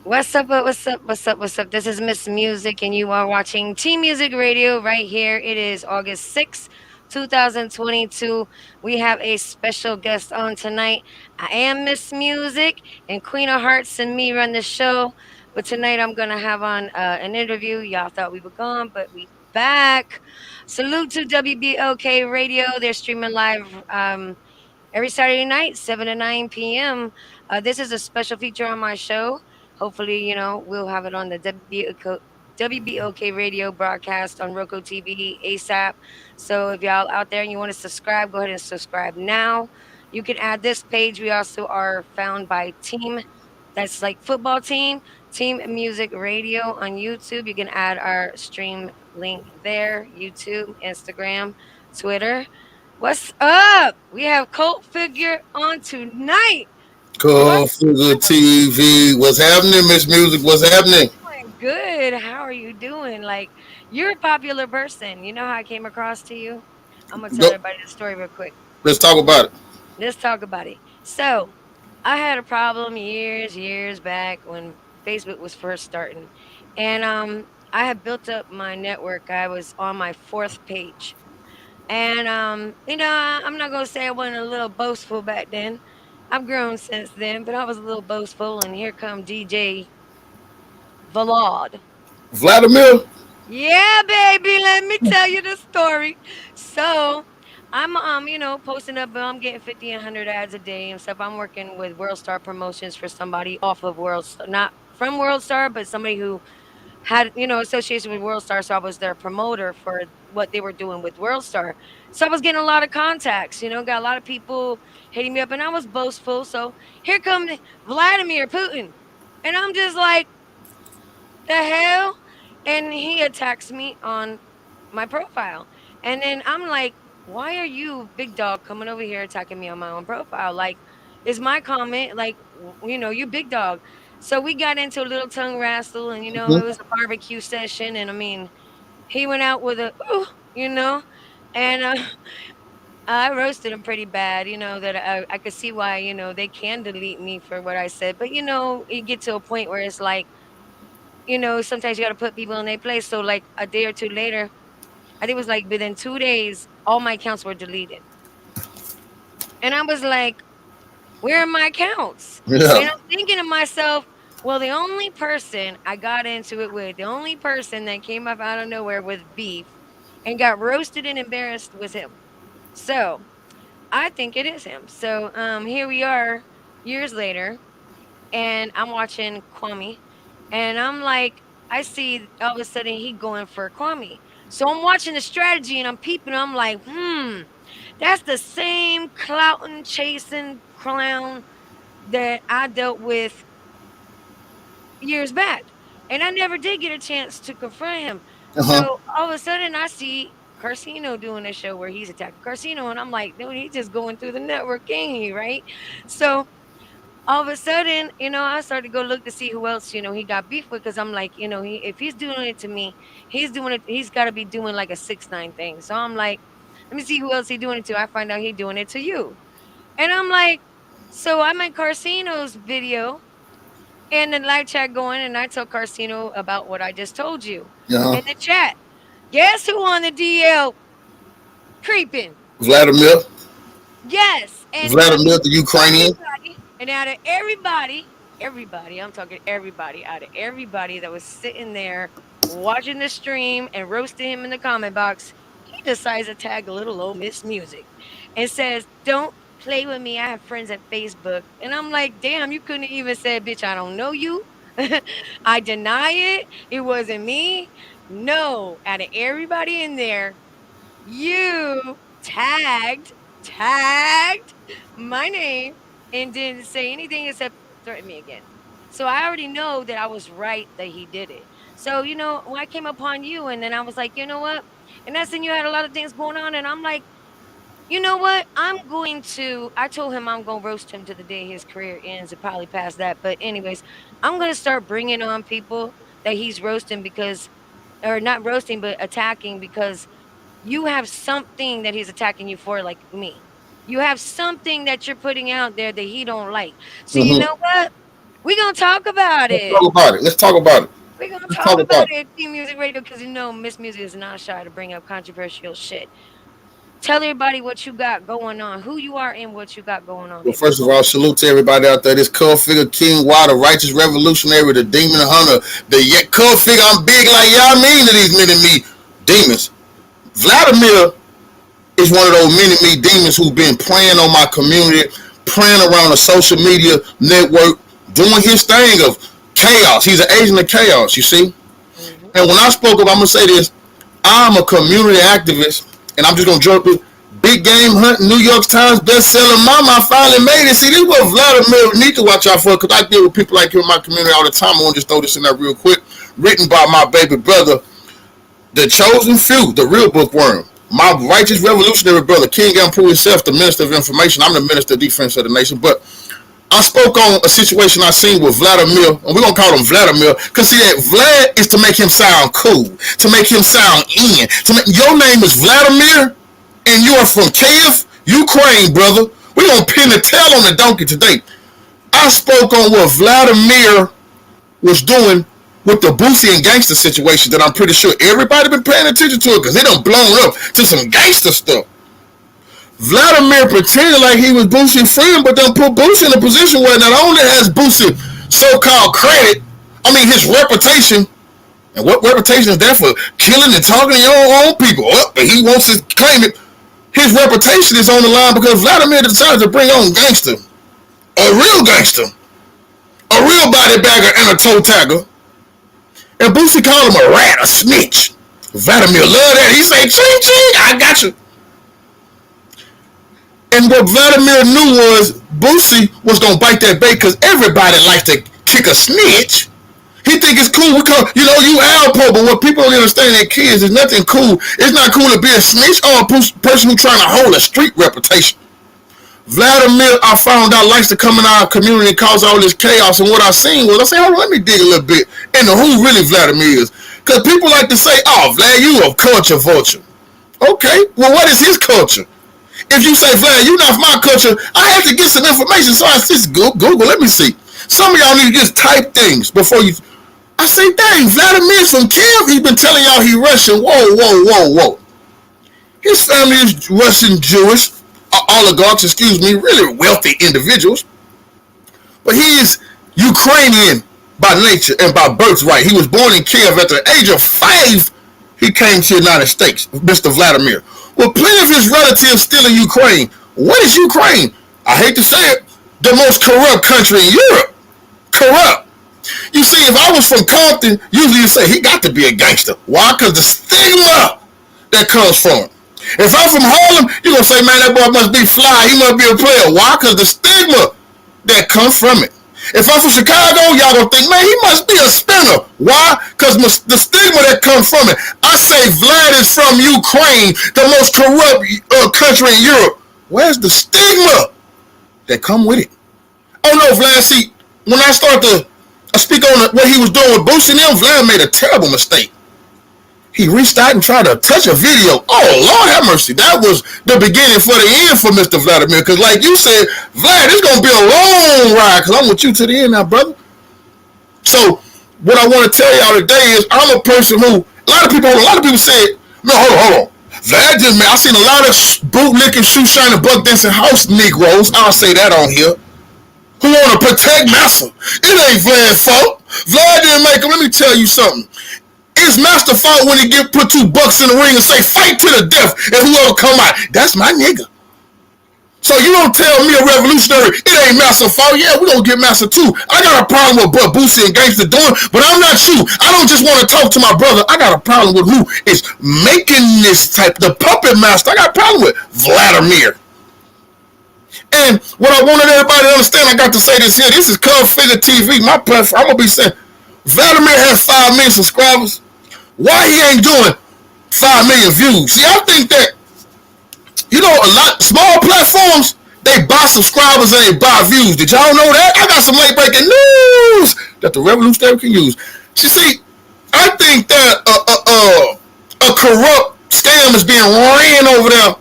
What's up? What's up? What's up? What's up? This is Miss Music, and you are watching T Music Radio right here. It is August 6th, 2022. We have a special guest on tonight. I am Miss Music, and Queen of Hearts and me run the show. But tonight I'm going to have on an interview. Y'all thought we were gone, but we back. Salute to WBOK Radio. They're streaming live every Saturday night, 7 to 9 p.m. This is a special feature on my show. Hopefully, we'll have it on the WBOK radio broadcast on Roku TV ASAP. So if y'all out there and you want to subscribe, go ahead and subscribe now. You can add this page. We also are found by Team, that's like football team, Team Music Radio on YouTube. You can add our stream link there, YouTube, Instagram, Twitter. What's up? We have Cult Figure on tonight. What's Cultfigga TV. What's happening, Miss Music? What's happening? doing? Good. How are you doing? Like, you're a popular person. You know how I came across to you? I'm gonna tell Go. everybody the story real quick. Let's talk about it. Let's talk about it. So, I had a problem years back when Facebook was first starting, and I had built up my network. I was on my fourth page. And I'm not gonna say I wasn't a little boastful back then. I've grown since then, but I was a little boastful. And here come DJ Vlad. Vladimir. Yeah, baby. Let me tell you the story. So I'm posting up. I'm getting 50 and 100 ads a day and stuff. I'm working with World Star Promotions for somebody off of World Star, not from World Star, but somebody who had association with World Star, so I was their promoter for what they were doing with World Star. So I was getting a lot of contacts, got a lot of people hitting me up, and I was boastful. So here comes Vladimir Putin, and I'm just like, the hell, and he attacks me on my profile, and then I'm like, why are you, big dog, coming over here attacking me on my own profile? Like, is my comment like, you big dog? So we got into a little tongue wrestle, and it was a barbecue session, and I mean, he went out with a, ooh, and I roasted him pretty bad. That I could see why they can delete me for what I said, but you get to a point where it's like, sometimes you got to put people in their place. So like a day or two later, I think it was like within 2 days, all my accounts were deleted. And I was like, where are my accounts? Yeah. And I'm thinking to myself, well, the only person I got into it with, the only person that came up out of nowhere with beef and got roasted and embarrassed was him. So I think it is him. So here we are years later, and I'm watching Kwame, and I'm like, I see all of a sudden he going for Kwame. So I'm watching the strategy and I'm peeping. I'm like, that's the same clouting, chasing clown that I dealt with years back. And I never did get a chance to confront him. Uh huh. So all of a sudden I see Carcino doing a show where he's attacking Carcino. And I'm like, dude, he's just going through the network, ain't he? Right. So all of a sudden, I started to go look to see who else, he got beef with. Cause I'm like, if he's doing it to me, he's got to be doing like a 6ix9ine thing. So I'm like, let me see who else he doing it to. I find out he doing it to you. And I'm like, so I'm in Carcino's video and the live chat going, and I tell Carcino about what I just told you Uh in huh. the chat. Guess who on the DL creeping? Vladimir. Yes. And out of Vladimir the Ukrainian. everybody, and out of everybody, I'm talking everybody, out of everybody that was sitting there watching the stream and roasting him in the comment box, he decides to tag a little old Miss Music and says, don't play with me. I have friends at Facebook. And I'm like, damn, you couldn't even say, bitch, I don't know you. I deny it. It wasn't me. No, out of everybody in there, you tagged my name and didn't say anything except threaten me again. So I already know that I was right that he did it. So, when I came upon you and then I was like, you know what? And that's when you had a lot of things going on. And I'm like, you know what? I told him I'm going to roast him to the day his career ends and probably past that. But, anyways, I'm going to start bringing on people that he's roasting because, or not roasting, but attacking because you have something that he's attacking you for, like me. You have something that you're putting out there that he don't like. So you Mm-hmm. know what? We gonna talk about Let's talk it. about it. Let's talk about it. We gonna Let's talk talk about about it. it at Team Music Radio because Miss Music is not shy to bring up controversial shit. Tell everybody what you got going on, who you are, and what you got going on, Well, baby. first of all, salute to everybody out there. This Cultfigga King Wild, the righteous revolutionary, the demon hunter, the yet Cultfigga. I'm big like y'all mean to these mini me demons. Vladimir is one of those mini me demons who've been playing on my community, playing around the social media network, doing his thing of chaos. He's an agent of chaos, you see. Hmm. And when I spoke up, I'm gonna say this: I'm a community activist, and I'm just gonna jump in. Big game hunting, New York Times bestseller. Mama, I finally made it. See, this is what Vladimir need to watch out for, because I deal with people like him in my community all the time. I want to just throw this in there real quick. Written by my baby brother, the chosen few, the real bookworm. My righteous revolutionary brother, King Emperor himself, the minister of information. I'm the minister of defense of the nation. But I spoke on a situation I seen with Vladimir, and we're gonna call him Vladimir, cause see that Vlad is to make him sound cool, to make him sound in. Your name is Vladimir, and you are from Kiev, Ukraine, brother. We're gonna pin the tail on the donkey today. I spoke on what Vladimir was doing with the Boosie and gangster situation that I'm pretty sure everybody been paying attention to it, cause they done blown up to some gangster stuff. Vladimir pretended like he was Boosie's friend, but then put Boosie in a position where not only has Boosie so-called credit, I mean his reputation, and what reputation is that for? Killing and talking to your own people. Oh, but he wants to claim it. His reputation is on the line because Vladimir decided to bring on gangster, a real gangster, a real body bagger and a toe tagger. And Boosie called him a rat, a snitch. Vladimir loved that. He said, ching ching, I got you. And what Vladimir knew was Boosie was gonna bite that bait because everybody likes to kick a snitch. He think it's cool. We call you Alpo, but what people don't understand that kids is nothing cool. It's not cool to be a snitch or a person who's trying to hold a street reputation. Vladimir, I found out, likes to come in our community and cause all this chaos. And what I seen was, I said, hold on, let me dig a little bit into who really Vladimir is. Because people like to say, oh, Vlad, you a culture vulture. Okay, well, what is his culture? If you say, Vlad, you not from my culture, I had to get some information. So I just Google, let me see. Some of y'all need to just type things before you. I say, dang, Vladimir's from Kiev. He's been telling y'all he Russian. Whoa, whoa, whoa, whoa. His family is Russian Jewish oligarchs, really wealthy individuals. But he is Ukrainian by nature and by birthright. He was born in Kiev at the age of 5. He came to the United States, Mr. Vladimir. Well, plenty of his relatives still in Ukraine. What is Ukraine? I hate to say it, the most corrupt country in Europe. Corrupt. You see, if I was from Compton, usually you say he got to be a gangster. Why? Because the stigma that comes from him. If I'm from Harlem, you're going to say, man, that boy must be fly. He must be a player. Why? Because the stigma that comes from it. If I'm from Chicago, y'all going to think, man, he must be a spinner. Why? Because the stigma that comes from it. I say Vlad is from Ukraine, the most corrupt country in Europe. Where's the stigma that come with it? Oh, no, Vlad, see, when I start to speak on what he was doing with Boosie and them, Vlad made a terrible mistake. He reached out and tried to touch a video. Oh, Lord have mercy. That was the beginning for the end for Mr. Vladimir. Because like you said, Vlad, it's going to be a long ride because I'm with you to the end now, brother. So what I want to tell y'all today is I'm a person who, a lot of people said, no, hold on. Vlad just, man, I seen a lot of bootlicking, shoe shining, buck dancing house Negroes. I'll say that on here. Who want to protect Massa. It ain't Vlad's fault. Vlad didn't make him. Let me tell you something. It's Master fault when he put $2 in the ring and say fight to the death, and whoever come out, that's my nigga. So you don't tell me a revolutionary it ain't Master fault. Yeah, we gonna get Master too. I got a problem with what Boosie and Gangsta doing, but I'm not you. I don't just want to talk to my brother. I got a problem with who is making this type, the puppet master. I got a problem with Vladimir. And what I wanted everybody to understand, I got to say this here. This is Cultfigga TV, my platform. I'm gonna be saying, Vladimir has 5 million subscribers. Why he ain't doing 5 million views? See, I think that, a lot small platforms, they buy subscribers and they buy views. Did y'all know that? I got some late breaking news that the revolutionary can use. See, I think that a corrupt scam is being ran over there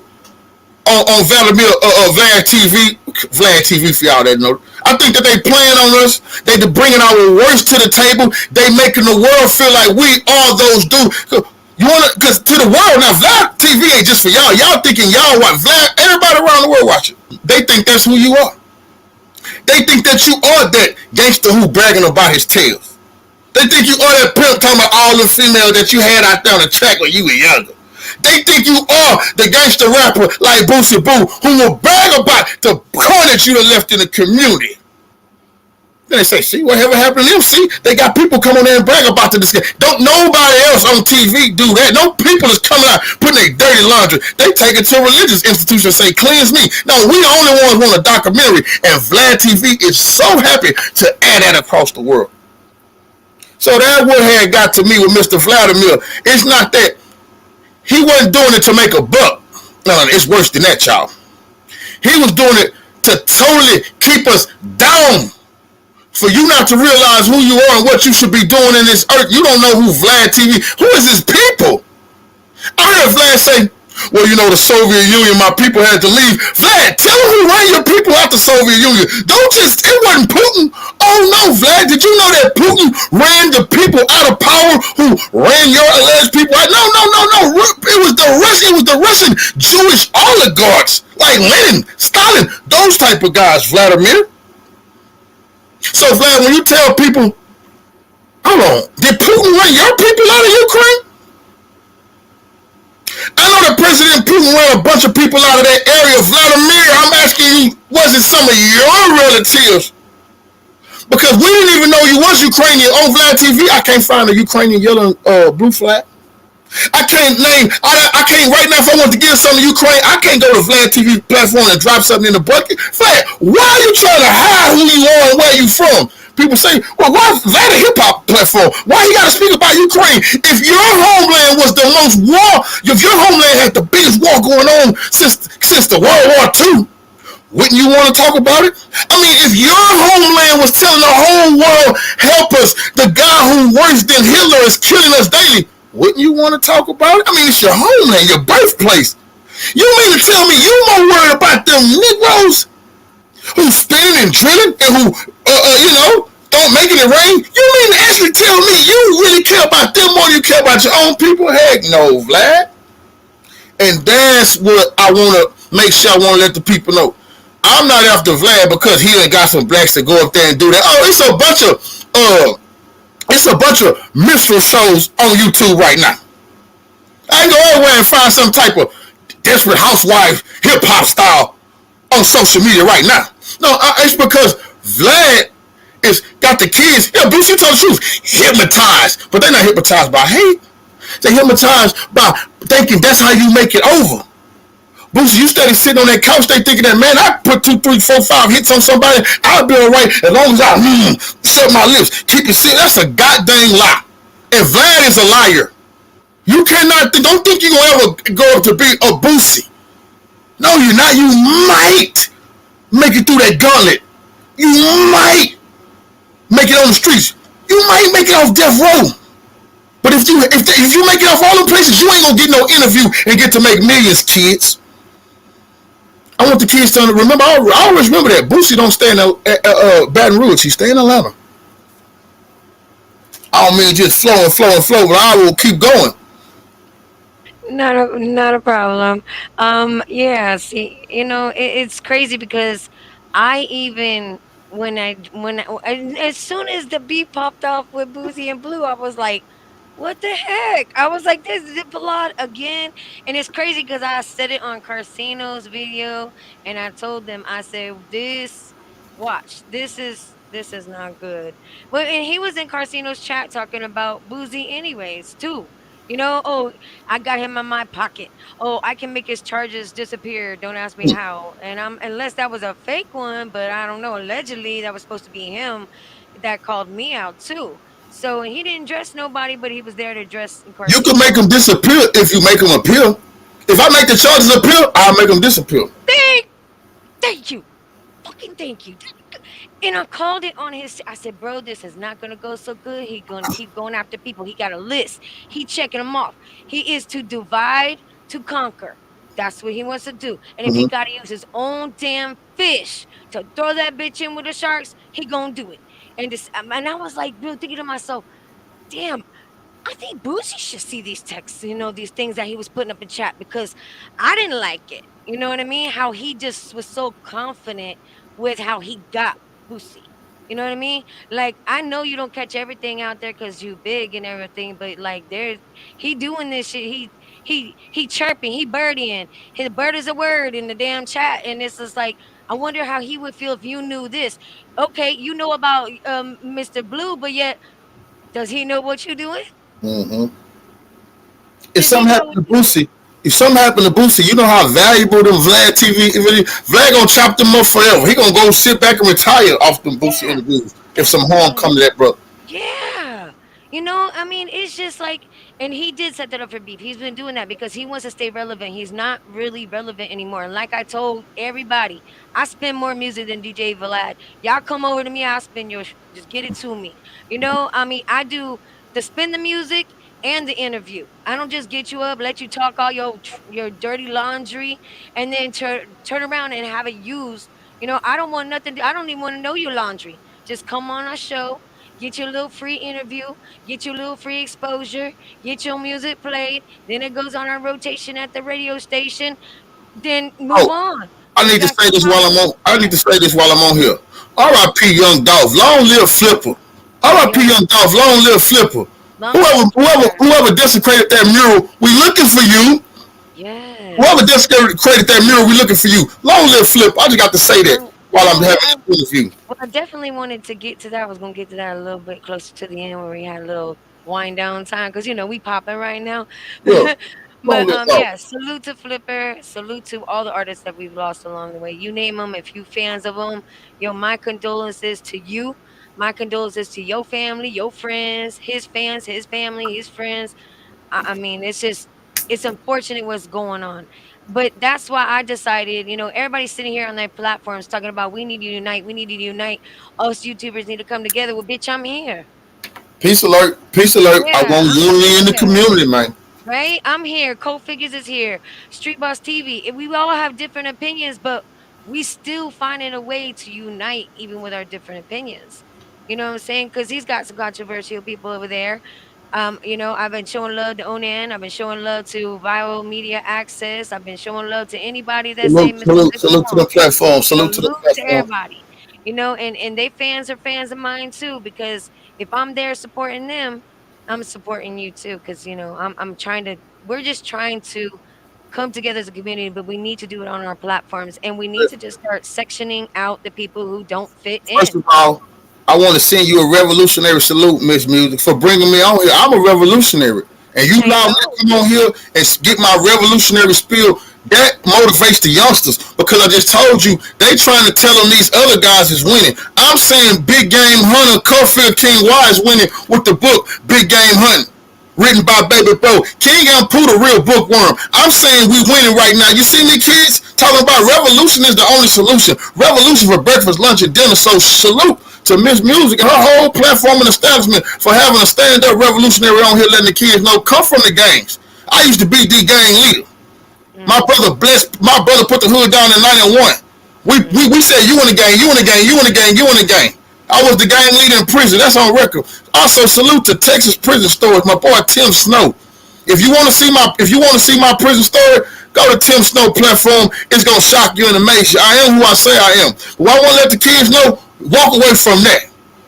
on Vlad TV. Vlad TV for y'all that know. I think that they playing on us. They bringing our worst to the table. They making the world feel like we are those dudes. You wanna, cause to the world now, Vlad TV ain't just for y'all. Y'all thinking y'all what Vlad? Everybody around the world watching. They think that's who you are. They think that you are that gangster who bragging about his tails. They think you are that pimp talking about all the females that you had out there on the track when you were younger. They think you are the gangster rapper like Boosie Boo who will brag about the coin that you left in the community. Then they say, see, whatever happened to them? See, they got people come on there and brag about this. Don't nobody else on TV do that. No people is coming out putting their dirty laundry. They take it to a religious institution and say, cleanse me. No, we the only ones want a documentary. And Vlad TV is so happy to add that across the world. So that what had got to me with Mr. Vladimir. It's not that he wasn't doing it to make a buck. No, it's worse than that, y'all. He was doing it to totally keep us down. For you not to realize who you are and what you should be doing in this earth. You don't know who Vlad TV. Who is his people? I heard Vlad say, well, you know, the Soviet Union, my people had to leave. Vlad, tell them who ran your people out the Soviet Union. Don't just, it wasn't Putin. Oh no, Vlad, did you know that Putin ran the people out of power who ran your alleged people out? No. It was the Russian Jewish oligarchs like Lenin, Stalin, those type of guys, Vladimir. So, Vlad, when you tell people, hold on, did Putin run your people out of Ukraine? I know that President Putin ran a bunch of people out of that area. Vladimir, I'm asking you, was it some of your relatives? Because we didn't even know you was Ukrainian on Vlad TV. I can't find a Ukrainian yellow blue flag. I can't name, I can't right now if I want to give something to Ukraine, I can't go to Vlad TV platform and drop something in the bucket. Vlad, why are you trying to hide who you are and where you from? People say, well, why is Vlad a hip-hop platform? Why you got to speak about Ukraine? If your homeland was the most war, if your homeland had the biggest war going on since the World War II, wouldn't you want to talk about it? I mean, if your homeland was telling the whole world, help us, the guy who worse than Hitler is killing us daily, wouldn't you want to talk about it? I mean, it's your homeland, your birthplace. You mean to tell me you more worried about them Negroes who spinning and drilling and who, don't making it rain? You mean to actually tell me you really care about them more than you care about your own people? Heck no, Vlad. And that's what I want to make sure I want to let the people know. I'm not after Vlad because he ain't got some blacks to go up there and do that. Oh, it's a bunch of minstrel shows on YouTube right now. I ain't go everywhere and find some type of desperate housewife hip hop style on social media right now. No, it's because Vlad is got the kids. Yeah, Bruce, you told the truth. Hypnotized, but they're not hypnotized by hate. They're hypnotized by thinking that's how you make it over. Boosie, you steady sitting on that couch, they thinking that, man, I put 2, 3, 4, 5 hits on somebody, I'll be all right as long as I shut my lips. Keep it sitting. That's a goddamn lie. And Vlad is a liar. You cannot, don't think you're going to ever go up to be a Boosie. No, you're not. You might make it through that gauntlet. You might make it on the streets. You might make it off death row. But if you make it off all them places, you ain't going to get no interview and get to make millions, kids. I want the kids to remember. I always remember that Boosie don't stay in Baton Rouge. He stay in Atlanta. I don't mean just flow, but I will keep going. Not a problem. Yeah. See, it's crazy because I even as soon as the beat popped off with Boozy and Blue, I was like, what the heck? I was like, this is Vlad again. And it's crazy because I said it on Carcino's video and I told them, I said, this is not good. Well, and he was in Carcino's chat talking about Boozy anyways, too. Oh, I got him in my pocket. Oh, I can make his charges disappear. Don't ask me how. And unless that was a fake one, but I don't know. Allegedly, that was supposed to be him that called me out too. So he didn't dress nobody, but he was there to dress You can Carcino. make them disappear if you make them appear. If I make the charges appear, I'll make them disappear. Thank, thank you, fucking thank you. And I called it on his. I said, bro, this is not gonna go so good. He gonna keep going after people. He got a list. He checking them off. He is to divide, to conquer. that's what he wants to do. And if he Mm-hmm. got to use his own damn fish to throw that bitch in with the sharks, he gonna do it. And this, and I was like, really thinking to myself, damn, I think Boosie should see these texts, these things that he was putting up in chat because I didn't like it. You know what I mean? How he just was so confident with how he got Boosie. You know what I mean? Like I know you don't catch everything out there because you big and everything, but like there's he doing this shit. He chirping, he birdieing. His bird is a word in the damn chat, and it's just like I wonder how he would feel if you knew this. Okay, you know about Mr. Blue, but yet does he know what you're doing? Mm-hmm. If Does he something know happened what to you're doing? Boosie, if something happened to Boosie, you know how valuable them Vlad TV. Vlad gonna chop them up forever. He gonna go sit back and retire off them Boosie Yeah, interviews if that's some what I'm harm saying. come to that brother. Yeah. I mean, it's just like, and he did set that up for beef. He's been doing that because he wants to stay relevant. He's not really relevant anymore. And like I told everybody, I spin more music than DJ Vlad. Y'all come over to me, I'll spin your, just get it to me. I mean, I do the spin the music and the interview. I don't just get you up, let you talk all your dirty laundry, and then turn around and have it used. I don't want nothing. I don't even want to know your laundry. Just come on our show, get your little free interview, get your little free exposure, get your music played. Then it goes on our rotation at the radio station. Then move Oh, on. I You need to got say some this while I'm on. I need yeah, to say this while I'm on here. yeah, R.I.P. Young Dolph. Long live Flipper. R.I.P. yeah. Young Dolph. Long live Flipper. Long live Whoever, whoever, Flipper. whoever desecrated that mural, we looking for you. Whoever Yes. desecrated that mural, we looking for you. Long live Flipper. I just got to say that while I'm having I this interview. Well, I definitely wanted to get to that. I was gonna get to that a little bit closer to the end where we had a little wind down time because we popping right now. Yeah. Long But live Dolph. yeah, salute to Flipper, salute to all the artists that we've lost along the way. You name them, if you fans of them, my condolences to you. My condolences to your family, your friends, his fans, his family, his friends. I mean, it's unfortunate what's going on. But that's why I decided, everybody's sitting here on their platforms talking about we need to unite, we need to unite. Us YouTubers need to come together. Well, bitch, I'm here. Peace alert. Peace alert. I Yeah, want I'm unity in the here. community, man. Right? I'm here. Cultfiggas is here. Street Boss TV. We all have different opinions, but we still finding a way to unite even with our different opinions. You know what I'm saying? Because he's got some controversial people over there. I've been showing love to Onan. I've been showing love to Viral Media Access. I've been showing love to anybody that say Salute, salute, Mississippi salute to the Moss. platform. Salute to the Salute to platform. everybody. And they fans are fans of mine too, because if I'm there supporting them, I'm supporting you too. Because I'm trying to we're just trying to come together as a community, but we need to do it on our platforms and we need to just start sectioning out the people who don't fit First in. of all, I want to send you a revolutionary salute, Miss Music, for bringing me on here. I'm a revolutionary. And you I allow me to know. come on here and get my revolutionary spiel. That motivates the youngsters because I just told you they trying to tell them these other guys is winning. I'm saying Big Game Hunter, Cultfigga King Y is winning with the book Big Game Hunting, written by Baby Bro. King and Pooh, the real bookworm. I'm saying we winning right now. You see me, kids? Talking about revolution is the only solution. Revolution for breakfast, lunch, and dinner. So salute to Miss Music and her whole platform and establishment for having a stand-up revolutionary on here letting the kids know come from the gangs. I used to be the gang leader. My Mhm. brother blessed. My brother put the hood down in '91. We Mhm. said you in the gang, you in the gang, you in the gang, you in the gang. I was the gang leader in prison. That's on record. Also salute to Texas prison stories. My boy Tim Snow. If you want to see my prison story, go to Tim Snow platform. It's gonna shock you and amaze you. I am who I say I am. But I want to let the kids know, walk away from that.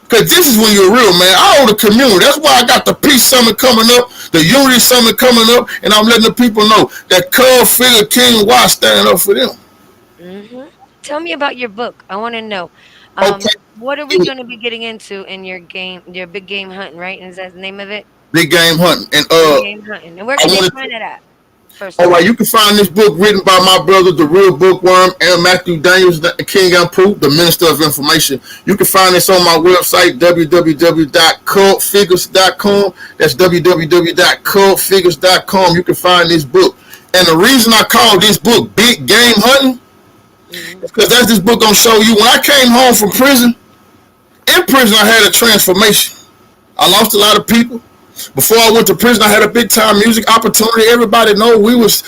Cause this is when you're real, man. I owe the community. That's why I got the peace summit coming up, the unity summit coming up, and I'm letting the people know that Cultfigga King Y standing up for them. Mhm. Tell me about your book. I want to know. Okay, What are we going to be getting into in your game, your big game hunting, right? Is that the name of it? big game hunting, and Big game hunting. And where I can they wanted find it at? First all of right, all. you can find this book written by my brother, the real bookworm, and Matthew Daniels, the King and Poop, the Minister of Information. You can find this on my website, www.cultfigures.com. That's www.cultfigures.com. You can find this book. And the reason I call this book Big Game Hunting Hmm. is because that's this book gonna show you. When I came home from prison, in prison I had a transformation. I lost a lot of people. Before I went to prison, I had a big time music opportunity. Everybody know we was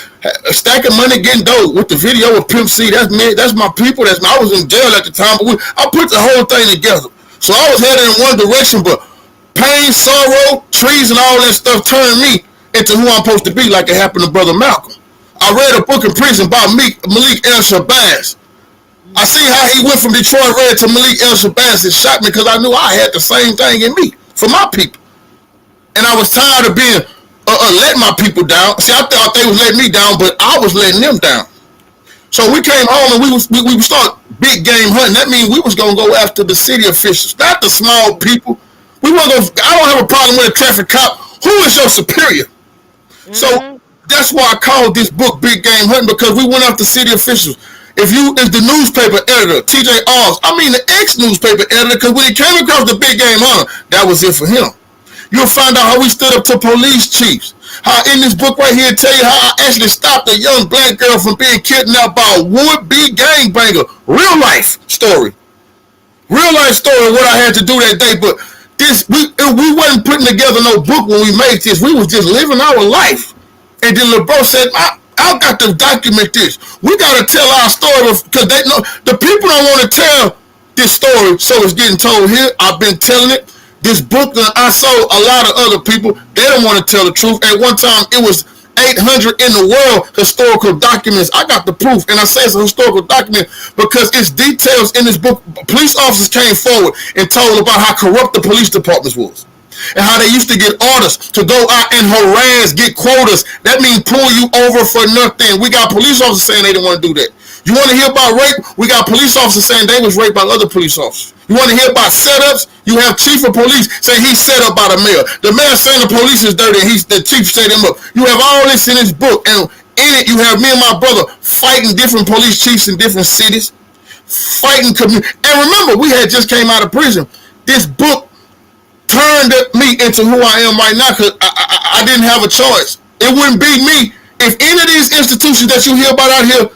stacking money, getting dope with the video of Pimp C. That's me. That's my people. I was in jail at the time, but I put the whole thing together. So I was headed in one direction, but pain, sorrow, trees, and all that stuff turned me into who I'm supposed to be, like it happened to Brother Malcolm. I read a book in prison by Malik El Shabazz. I see how he went from Detroit Red to Malik El Shabazz. It shocked me because I knew I had the same thing in me for my people. And I was tired of being letting my people down. See, I thought they was letting me down, but I was letting them down. So we came home and we start big game hunting. That means we was gonna go after the city officials, not the small people. We weren't gonna. I don't have a problem with a traffic cop. Who is your superior? Mm-hmm. So that's why I called this book Big Game Hunting, because we went after city officials. If the newspaper editor, TJ Oz, the ex-newspaper editor, because when he came across the Big Game Hunter, that was it for him. You'll find out how we stood up to police chiefs. How in this book right here, tell you how I actually stopped a young black girl from being kidnapped by a would-be gangbanger. Real life story. Real life story of what I had to do that day. But we wasn't putting together no book when we made this. We was just living our life. And then LeBron said, I got to document this. We got to tell our story, because they know the people don't want to tell this story, so it's getting told here. I've been telling it. This book that I sold a lot of other people, they don't want to tell the truth. At one time, it was 800 in the world historical documents. I got the proof, and I say it's a historical document because it's details in this book. Police officers came forward and told about how corrupt the police departments was, and how they used to get orders to go out and harass, get quotas. That means pull you over for nothing. We got police officers saying they didn't want to do that. You want to hear about rape? We got police officers saying they was raped by other police officers. You want to hear about setups? You have chief of police say he's set up by the mayor. The mayor saying the police is dirty, and the chief set him up. You have all this in this book, and in it you have me and my brother fighting different police chiefs in different cities, fighting community. And remember, we had just came out of prison. This book turned me into who I am right now, because I didn't have a choice. It wouldn't be me if any of these institutions that you hear about out here,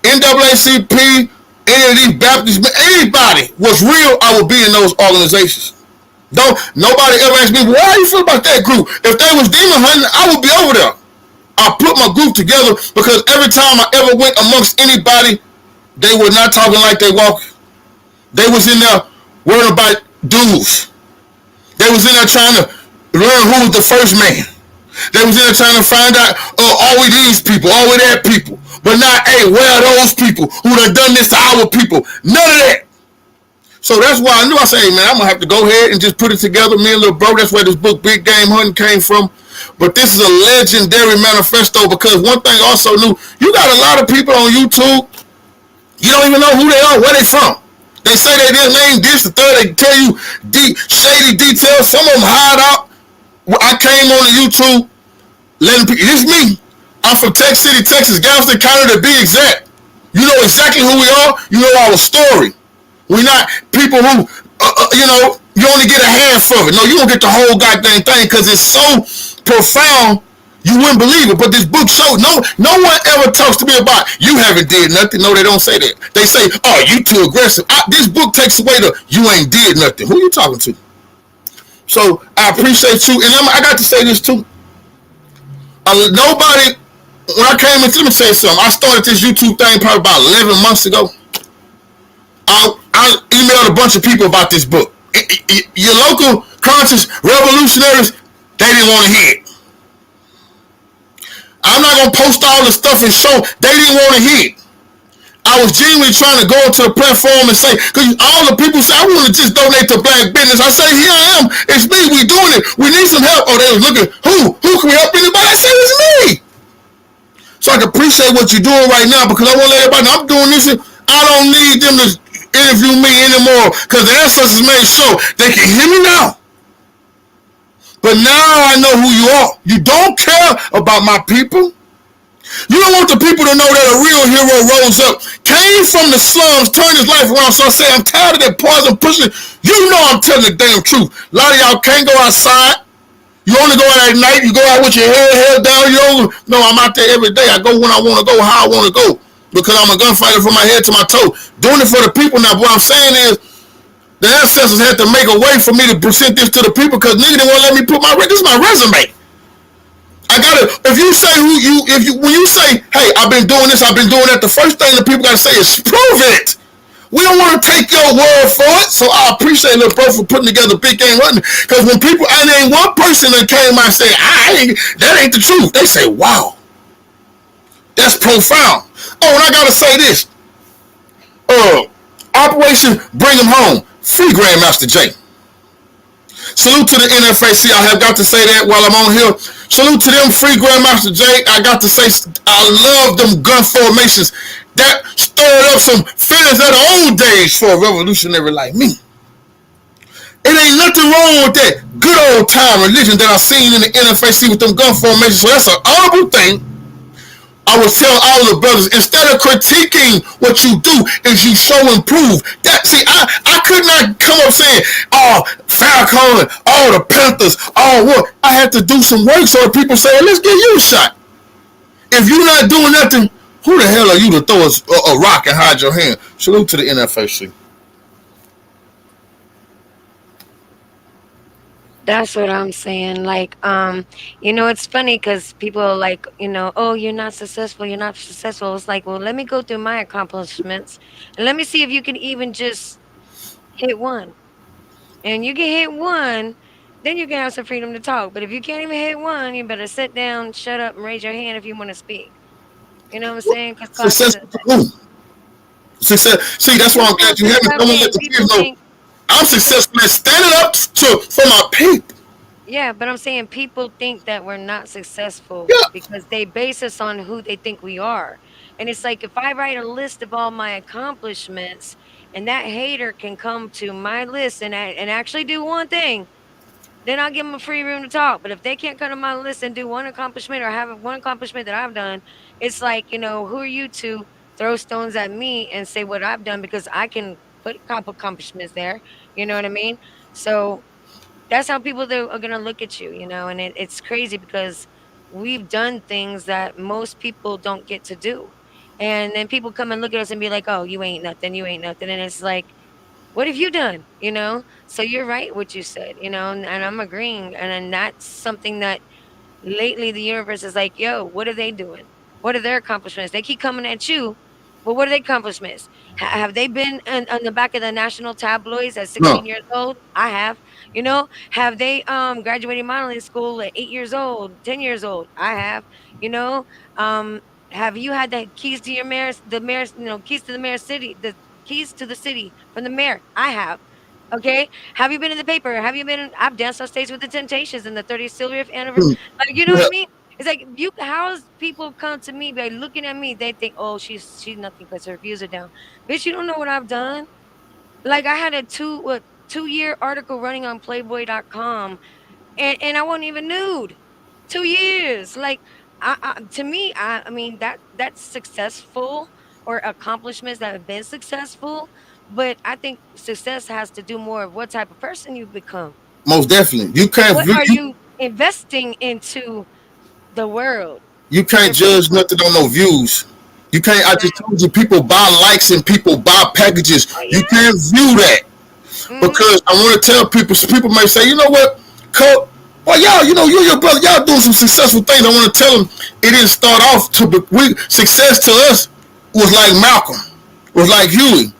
NAACP, any of these Baptists, anybody was real, I would be in those organizations. Nobody ever asked me, well, how you feel about that group? If they was demon hunting, I would be over there. I put my group together because every time I ever went amongst anybody, they were not talking like they walk. They was in there worrying about dudes. They was in there trying to learn who was the first man. They was in there trying to find out, are we these people? Are we that people? But not, hey, where are those people who done this to our people? None of that. So that's why I knew. I said, hey, man, I'm going to have to go ahead and just put it together. Me and little bro, that's where this book, Big Game Hunting, came from. But this is a legendary manifesto, because one thing I also knew, you got a lot of people on YouTube, you don't even know who they are, where they from. They say they this name, this, the third. They tell you shady details. Some of them hide out. I came on the YouTube, letting people, this me. I'm from Tech City, Texas, Galveston County to be exact. You know exactly who we are. You know our story. We're not people who, you only get a half of it. No, you don't get the whole goddamn thing, because it's so profound, you wouldn't believe it. But this book shows, no one ever talks to me about, you haven't did nothing. No, they don't say that. They say, oh, you too aggressive. This book takes away the, you ain't did nothing. Who you talking to? So I appreciate you. And I got to say this too. Nobody, when I came into, let me say something. I started this YouTube thing probably about 11 months ago. I emailed a bunch of people about this book. Your local conscious revolutionaries, they didn't want to hear it. I'm not going to post all the stuff and show, they didn't want to hear it. I was genuinely trying to go to the platform and say, because all the people say, I want to just donate to black business. I say, here I am. It's me. We doing it. We need some help. Oh, they was looking, who can we help anybody? I said, it's me. So I can appreciate what you're doing right now, because I want to let everybody know I'm doing this. I don't need them to interview me anymore, because the ancestors made sure they can hear me now. But now I know who you are. You don't care about my people. You don't want the people to know that a real hero rose up, came from the slums, turned his life around. So I say, I'm tired of that poison pushing. You know I'm telling the damn truth. A lot of y'all can't go outside. You only go out at night. You go out with your head held down. No, I'm out there every day. I go when I want to go, how I want to go, because I'm a gunfighter from my head to my toe. Doing it for the people now. What I'm saying is, the predecessors had to make a way for me to present this to the people because nigga didn't want to let me put this is my resume. I gotta. If you say when you say, hey, I've been doing this, I've been doing that, the first thing that people gotta say is prove it. We don't want to take your word for it, so I appreciate little bro for putting together Big Game Hunting. Because when people, and ain't one person that came out and said, that ain't the truth. They say, wow, that's profound. Oh, and I gotta say this. Operation Bring Him Home, free Grandmaster J. Salute to the NFAC. I have got to say that while I'm on here. Salute to them, free Grandmaster J. I got to say, I love them gun formations. That stirred up some feelings of the old days for a revolutionary like me. It ain't nothing wrong with that good old time religion that I seen in the NFAC with them gun formations. So that's an honorable thing. I would tell all the brothers, instead of critiquing what you do, is you show and prove. That, see, I could not come up saying, oh, Falcon, all the Panthers, all what. I had to do some work so that people say, let's give you a shot. If you're not doing nothing, who the hell are you to throw a rock and hide your hand? Salute to the NFAC. That's what I'm saying. Like, it's funny because people are like, oh, you're not successful. You're not successful. It's like, well, let me go through my accomplishments and let me see if you can even just hit one. And you can hit one, then you can have some freedom to talk. But if you can't even hit one, you better sit down, shut up, and raise your hand if you want to speak. You know what I'm saying? Because Successful to who? Success. See, that's why I'm glad you have me. I'm gonna let the kids know. I'm successful at standing up for my people. Yeah, but I'm saying people think that we're not successful Yeah. because they base us on who they think we are. And it's like if I write a list of all my accomplishments and that hater can come to my list and actually do one thing, then I'll give them a free room to talk. But if they can't come to my list and do one accomplishment or have one accomplishment that I've done, it's like, who are you to throw stones at me and say what I've done because I can put a couple accomplishments there. You know what I mean? So that's how people are gonna look at you, and it's crazy because we've done things that most people don't get to do. And then people come and look at us and be like, oh, you ain't nothing, you ain't nothing. And it's like, what have you done? So you're right what you said, and I'm agreeing. And then that's something that lately the universe is like, yo, what are they doing? What are their accomplishments? They keep coming at you, but what are their accomplishments? Have they been on the back of the national tabloids at 16 No. years old? I have. Have they graduated modeling school at 8 years old, 10 years old? I have. You know, um, have you had the keys to your mayor's, keys to the mayor's city, the keys to the city from the mayor? I have. Okay. Have you been in the paper? Have you been? I've danced on stage with the Temptations in the 30th anniversary. Like, you know what Yeah. I mean? It's like how's people come to me by looking at me, they think, oh, she's nothing because her views are down. Bitch, you don't know what I've done. Like I had a 2-year article running on Playboy.com and I wasn't even nude. 2 years. Like to me, I mean that's successful or accomplishments that have been successful. But I think success has to do more of what type of person you become. Most definitely. You can't. What are you investing into the world? You can't The judge people. nothing on no views. You can't. I just Now, told you, people buy likes and people buy packages. oh You yeah. can't view that Hmm. because I want to tell people. Some people may say, you know what, Coach? Well, y'all, you and your brother, y'all doing some successful things. I want to tell them it didn't start off to success to us was like Malcolm, was like Huey.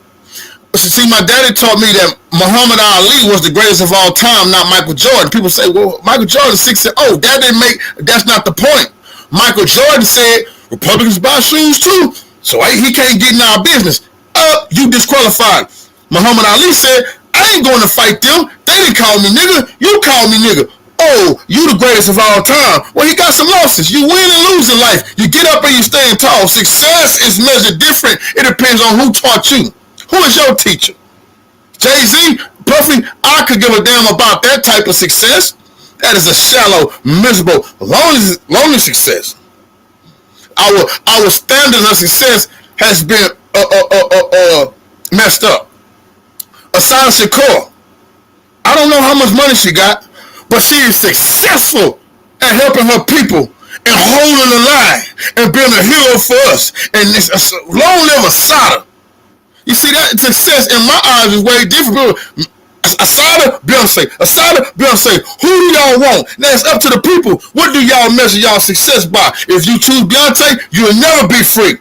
See, my daddy taught me that Muhammad Ali was the greatest of all time, not Michael Jordan. People say, well, Michael Jordan 6 oh, that didn't make. That's not the point. Michael Jordan said Republicans buy shoes too, so he can't get in our business. You disqualified. Muhammad Ali said, I ain't going to fight them. They didn't call me nigga. You call me nigga. Oh, you the greatest of all time. Well, he got some losses. You win and lose in life. You get up and you stand tall. Success is measured different. It depends on who taught you. Who is your teacher? Jay-Z? Puffy? I could give a damn about that type of success. That is a shallow, miserable, lonely success. Our standard of success has been messed up. Asada Shakur, I don't know how much money she got, but she is successful at helping her people and holding the line and being a hero for us. And it's long live Asada. You see, that success in my eyes is way different. Asada, Beyonce. Who do y'all want? Now it's up to the people. What do y'all measure y'all success by? If you choose Beyonce, you'll never be free.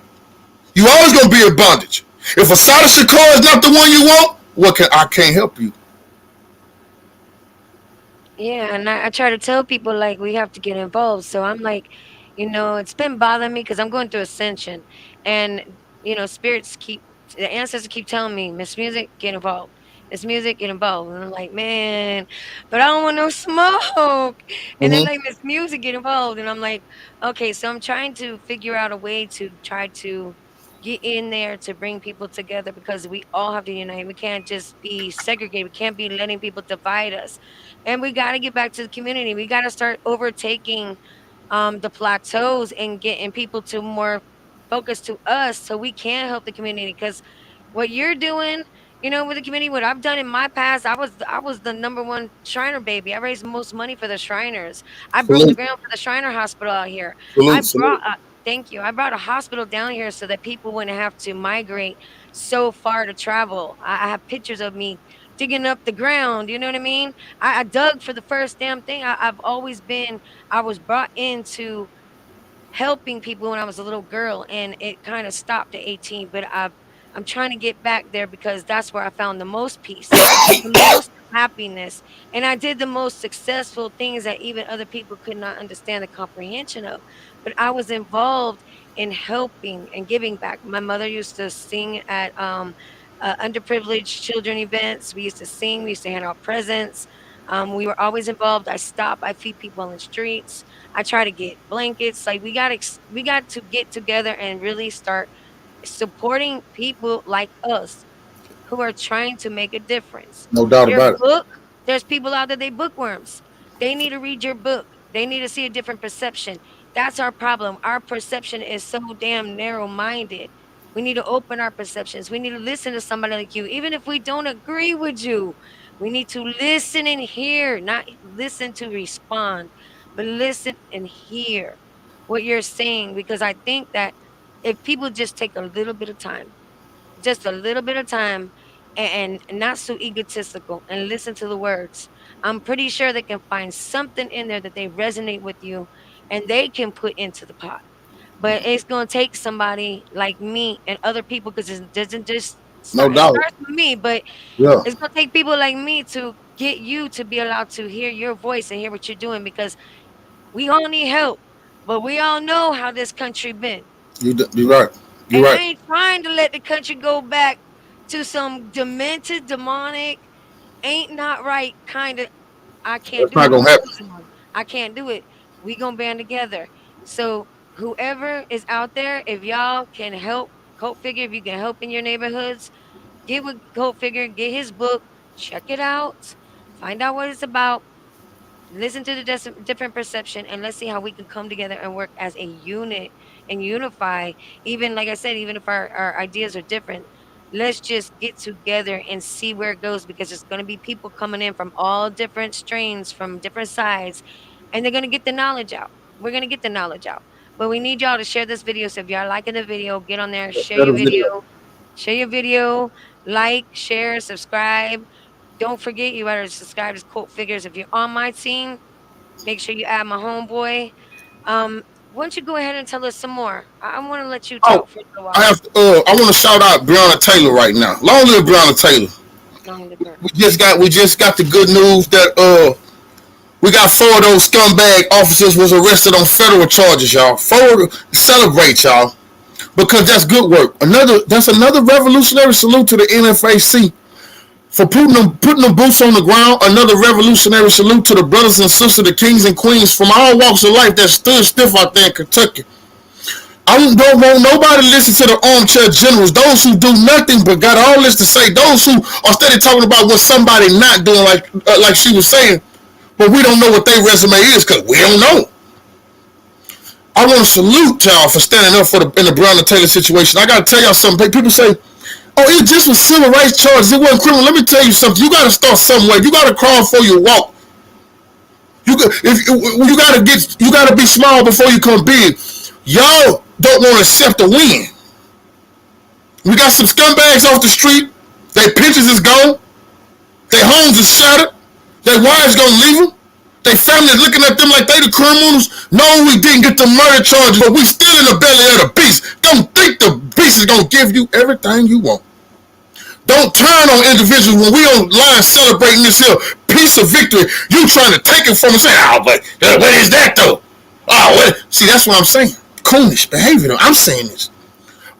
You always gonna be in bondage. If Asada Shakur is not the one you want, I can't help you. Yeah, and I try to tell people like we have to get involved. So I'm like, it's been bothering me because I'm going through ascension, and spirits the ancestors keep telling me, Miss Music, get involved. Miss Music, get involved. And I'm like, man, but I don't want no smoke. And then Mm-hmm. like Miss Music, get involved, and I'm like, okay, so I'm trying to figure out a way to try to get in there to bring people together because we all have to unite. We can't just be segregated. We can't be letting people divide us, and we got to get back to the community. We got to start overtaking the plateaus and getting people to more focus to us so we can help the community. Because what you're doing, with the community, what I've done in my past, I was the number one Shriner baby. I raised the most money for the Shriners. I broke the Salute, ground for the Shriner Hospital out here. I salute, brought salute. Thank you. I brought a hospital down here so that people wouldn't have to migrate so far to travel. I have pictures of me digging up the ground. You know what I mean? I dug for the first damn thing. I've always been. I was brought into helping people when I was a little girl, and it kind of stopped at 18. But I'm trying to get back there because that's where I found the most peace, the most happiness, and I did the most successful things that even other people could not understand the comprehension of. But I was involved in helping and giving back. My mother used to sing at underprivileged children events. We used to sing. We used to hand out presents. We were always involved. I feed people on the streets. I try to get blankets. Like we got to get together and really start supporting people like us who are trying to make a difference. No doubt Your about it. book, there's people out there, they bookworms. They need to read your book. They need to see a different perception. That's our problem. Our perception is so damn narrow minded. We need to open our perceptions. We need to listen to somebody like you, even if we don't agree with you. We need to listen and hear, not listen to respond, but listen and hear what you're saying. Because I think that if people just take a little bit of time, just a little bit of time, and not so egotistical and listen to the words, I'm pretty sure they can find something in there that they resonate with you and they can put into the pot. But it's going to take somebody like me and other people, because it doesn't just No start, it doubt. starts with me, but Yeah. it's going to take people like me to get you to be allowed to hear your voice and hear what you're doing, because we all need help, but we all know how this country been. You're right. You're And I right. ain't trying to let the country go back to some demented, demonic, ain't not right kind of. I can't That's do not it. I'm gonna happen. choosing one. I can't do it. We gonna band together. So whoever is out there, if y'all can help Cultfigga, if you can help in your neighborhoods, get with Cultfigga, get his book, check it out, find out what it's about, listen to the different perception, and let's see how we can come together and work as a unit and unify. Even like I said, even if our ideas are different, let's just get together and see where it goes, because there's going to be people coming in from all different strains, from different sides, and they're going to get the knowledge out. We're going to get the knowledge out, but we need y'all to share this video. So if y'all liking the video, get on there, share Share your the video. video, share your video, like, share, subscribe. Don't forget, you better subscribe to Cult Figures. If you're on my team, make sure you add my homeboy. Why don't you go ahead and tell us some more? I want to let you Oh, talk for a little I while. have. I want to shout out Breonna Taylor right now. Long live Breonna Taylor. Long live. We just got the good news that we got 4 of those scumbag officers was arrested on federal charges, y'all. 4 celebrate, y'all, because that's good work. That's another revolutionary salute to the NFAC for putting them boots on the ground. Another revolutionary salute to the brothers and sisters, the kings and queens from all walks of life that stood stiff out there in Kentucky. I don't want nobody to listen to the armchair generals, those who do nothing but got all this to say, those who are steady talking about what somebody not doing, like she was saying, but we don't know what their resume is because we don't know. I want to salute y'all for standing up in the Breonna Taylor situation. I got to tell y'all something. People say, oh, it just was civil rights charges. It wasn't criminal. Let me tell you something. You got to start somewhere. You got to crawl before you walk. You got to be small before you come big. Y'all don't want to accept the win. We got some scumbags off the street. Their pictures is gone. Their homes are shattered. Their wives gonna leave them. Their family is looking at them like they the criminals. No, we didn't get the murder charges, but we still in the belly of the beast. Don't think the beast is gonna give you everything you want. Don't turn on individuals when we online celebrating this here piece of victory. You trying to take it from us. Say, oh, but what is that though? Oh, what? See, that's what I'm saying. Coonish behavior. I'm saying this.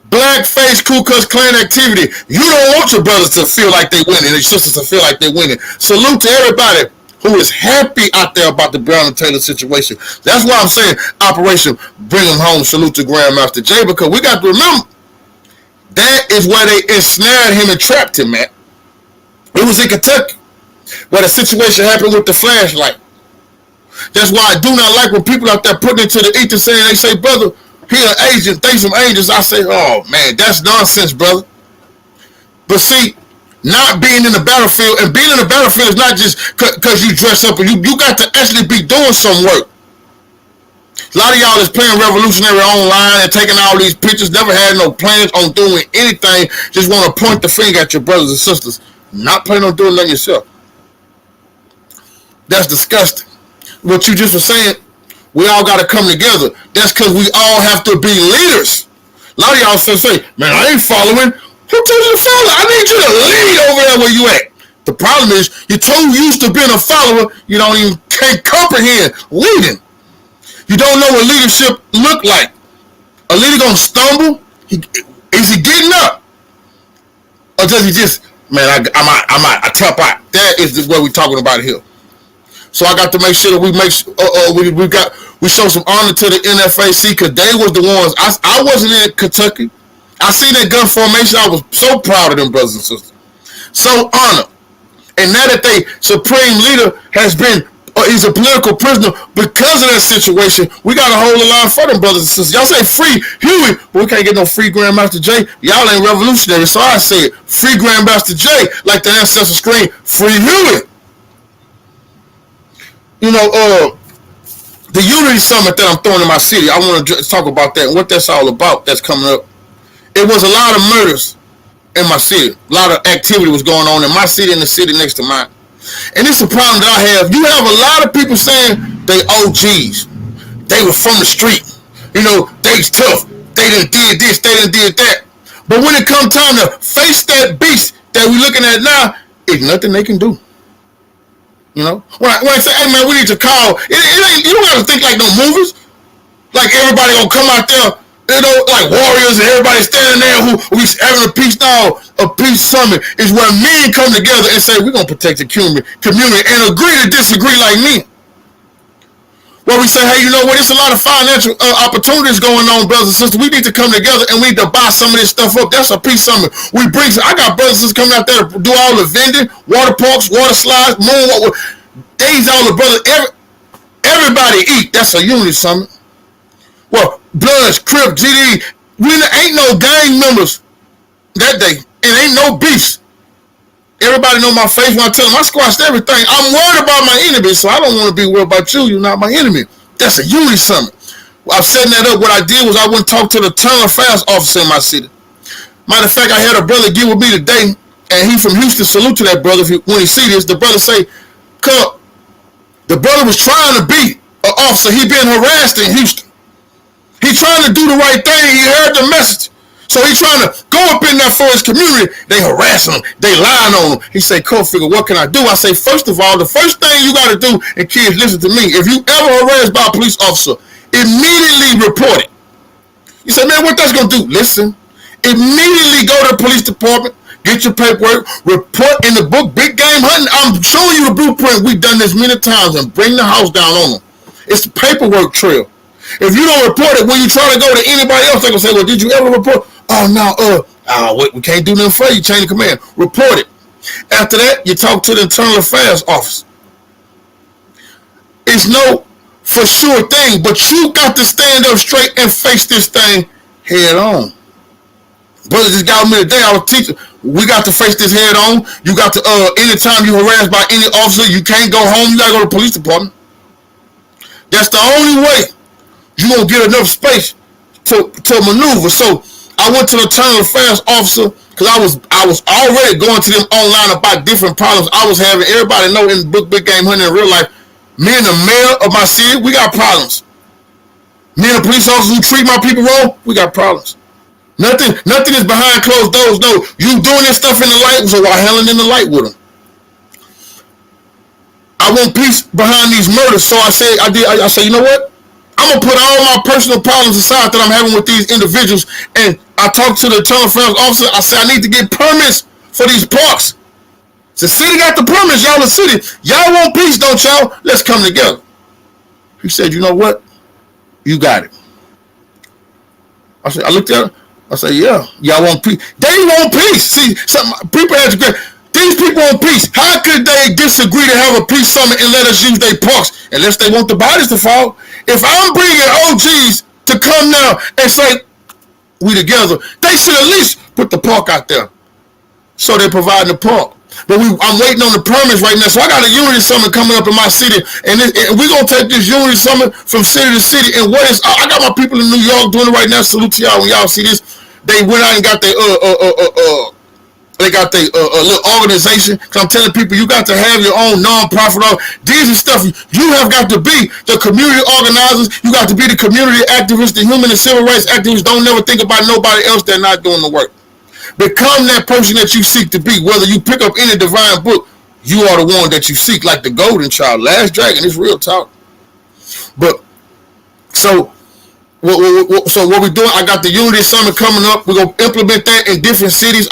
Blackface Ku Klux Klan activity. You don't want your brothers to feel like they winning, and your sisters to feel like they're winning. Salute to everybody who is happy out there about the Brown and Taylor situation. That's why I'm saying Operation Bring Them Home. Salute to Grandmaster Jay, because we got to remember that is where they ensnared him and trapped him at. It was in Kentucky where the situation happened with the flashlight. That's why I do not like when people out there putting it to the ether saying, they say, brother, he an agent, think some angels. I say, oh man, that's nonsense, brother. But see, not being in the battlefield, and being in the battlefield is not just because you dress up, and you got to actually be doing some work. A lot of y'all is playing revolutionary online and taking all these pictures, never had no plans on doing anything, just want to point the finger at your brothers and sisters. Not planning on doing nothing yourself. That's disgusting. What you just were saying, we all got to come together. That's because we all have to be leaders. A lot of y'all say, man, I ain't following. Who told you to follow? I need you to lead over there where you at. The problem is, you're too used to being a follower, you can't comprehend leading. You don't know what leadership look like. A leader gonna stumble? Is he getting up? Or does he just, man, I tap out. That is what we're talking about here. So I got to make sure that we show some honor to the NFAC, because they was the ones. I wasn't in Kentucky. I seen that gun formation. I was so proud of them brothers and sisters. So honored. And now that they supreme leader has been, he's a political prisoner because of that situation, we got to hold the line for them brothers and sisters. Y'all say free Huey, but we can't get no free Grandmaster Jay. Y'all ain't revolutionary. So I said free Grandmaster Jay, like the ancestor scream, free Huey. The Unity Summit that I'm throwing in my city, I want to talk about that and what that's all about that's coming up. It was a lot of murders in my city. A lot of activity was going on in my city and the city next to mine. And it's a problem that I have. You have a lot of people saying they OGs. They were from the street. They tough. They done did this, they done did that. But when it comes time to face that beast that we're looking at now, it's nothing they can do. When I say, hey man, we need to call, it ain't, you don't have to think like no movies. Like everybody gonna come out there, like warriors, and everybody standing there who we having a peace summit is where men come together and say, we're gonna protect the community and agree to disagree like men. Where we say, hey, you know what, there's a lot of financial opportunities going on, brothers and sisters. We need to come together and we need to buy some of this stuff up. That's a peace summit. I got brothers and sisters coming out there to do all the vending, water parks, water slides, moonwalk. These all the brothers, everybody eat. That's a unity summit. Well, Bloods, Crips, GD, ain't no gang members that day. And ain't no beefs. Everybody know my face when I tell them I squashed everything. I'm worried about my enemy, so I don't want to be worried about you. You're not my enemy. That's a unity summit. Well, I'm setting that up. What I did was I went and talked to the Internal Affairs officer in my city. Matter of fact, I had a brother get with me today, and he from Houston. Salute to that brother. When he see this, the brother say, Cup, the brother was trying to be an officer. He been harassed in Houston. He trying to do the right thing. He heard the message. So he trying to go up in there for his community. They harassing him. They lying on him. He say, Cultfigga, what can I do? I say, first of all, the first thing you got to do, and kids, listen to me. If you ever harassed by a police officer, immediately report it. You say, man, what that's going to do? Listen. Immediately go to the police department. Get your paperwork. Report in the book, Big Game Hunting. I'm showing you the blueprint. We've done this many times, and bring the house down on them. It's the paperwork trail. If you don't report it, when you try to go to anybody else, they're going to say, well, did you ever report? Oh, no, we can't do nothing for you. Chain of command. Report it. After that, you talk to the Internal Affairs office. It's no for sure thing, but you got to stand up straight and face this thing head on. Brother just got me today. I was teaching. We got to face this head on. You got to, anytime you harassed by any officer, you can't go home. You got to go to the police department. That's the only way you're going to get enough space to maneuver. So I went to the Internal Affairs officer Cause I was already going to them online about different problems I was having. Everybody know in book big game hunting in real life, me and the mayor of my city, we got problems. Me and the police officers who treat my people wrong, we got problems. Nothing is behind closed doors. No, you doing this stuff in the light, so I handling in the light with them. I want peace behind these murders, so I said, I said, you know what? I'm gonna put all my personal problems aside that I'm having with these individuals, and I talked to the internal affairs officer. I said I need to get permits for these parks. The city got the permits, y'all. The city, y'all want peace, don't y'all? Let's come together. He said, you know what? You got it. I said, I looked at her. I said, yeah, y'all want peace. They want peace. See, some people have to. These people want peace. How could they disagree to have a peace summit and let us use their parks unless they want the bodies to fall? If I'm bringing OGs to come now and say we together, they should at least put the park out there. So they're providing the park. But I'm waiting on the permits right now. So I got a unity summit coming up in my city, and we're gonna take this unity summit from city to city. And I got my people in New York doing it right now. Salute to y'all when y'all see this. They went out and got their little organization. Cause I'm telling people, you got to have your own non-profit. These are stuff you have got to be the community organizers. You got to be the community activists, the human and civil rights activists. Don't never think about nobody else that's not doing the work. Become that person that you seek to be. Whether you pick up any divine book, you are the one that you seek, like the golden child, last dragon. It's real talk. But so what we're doing, I got the unity summit coming up. We're going to implement that in different cities.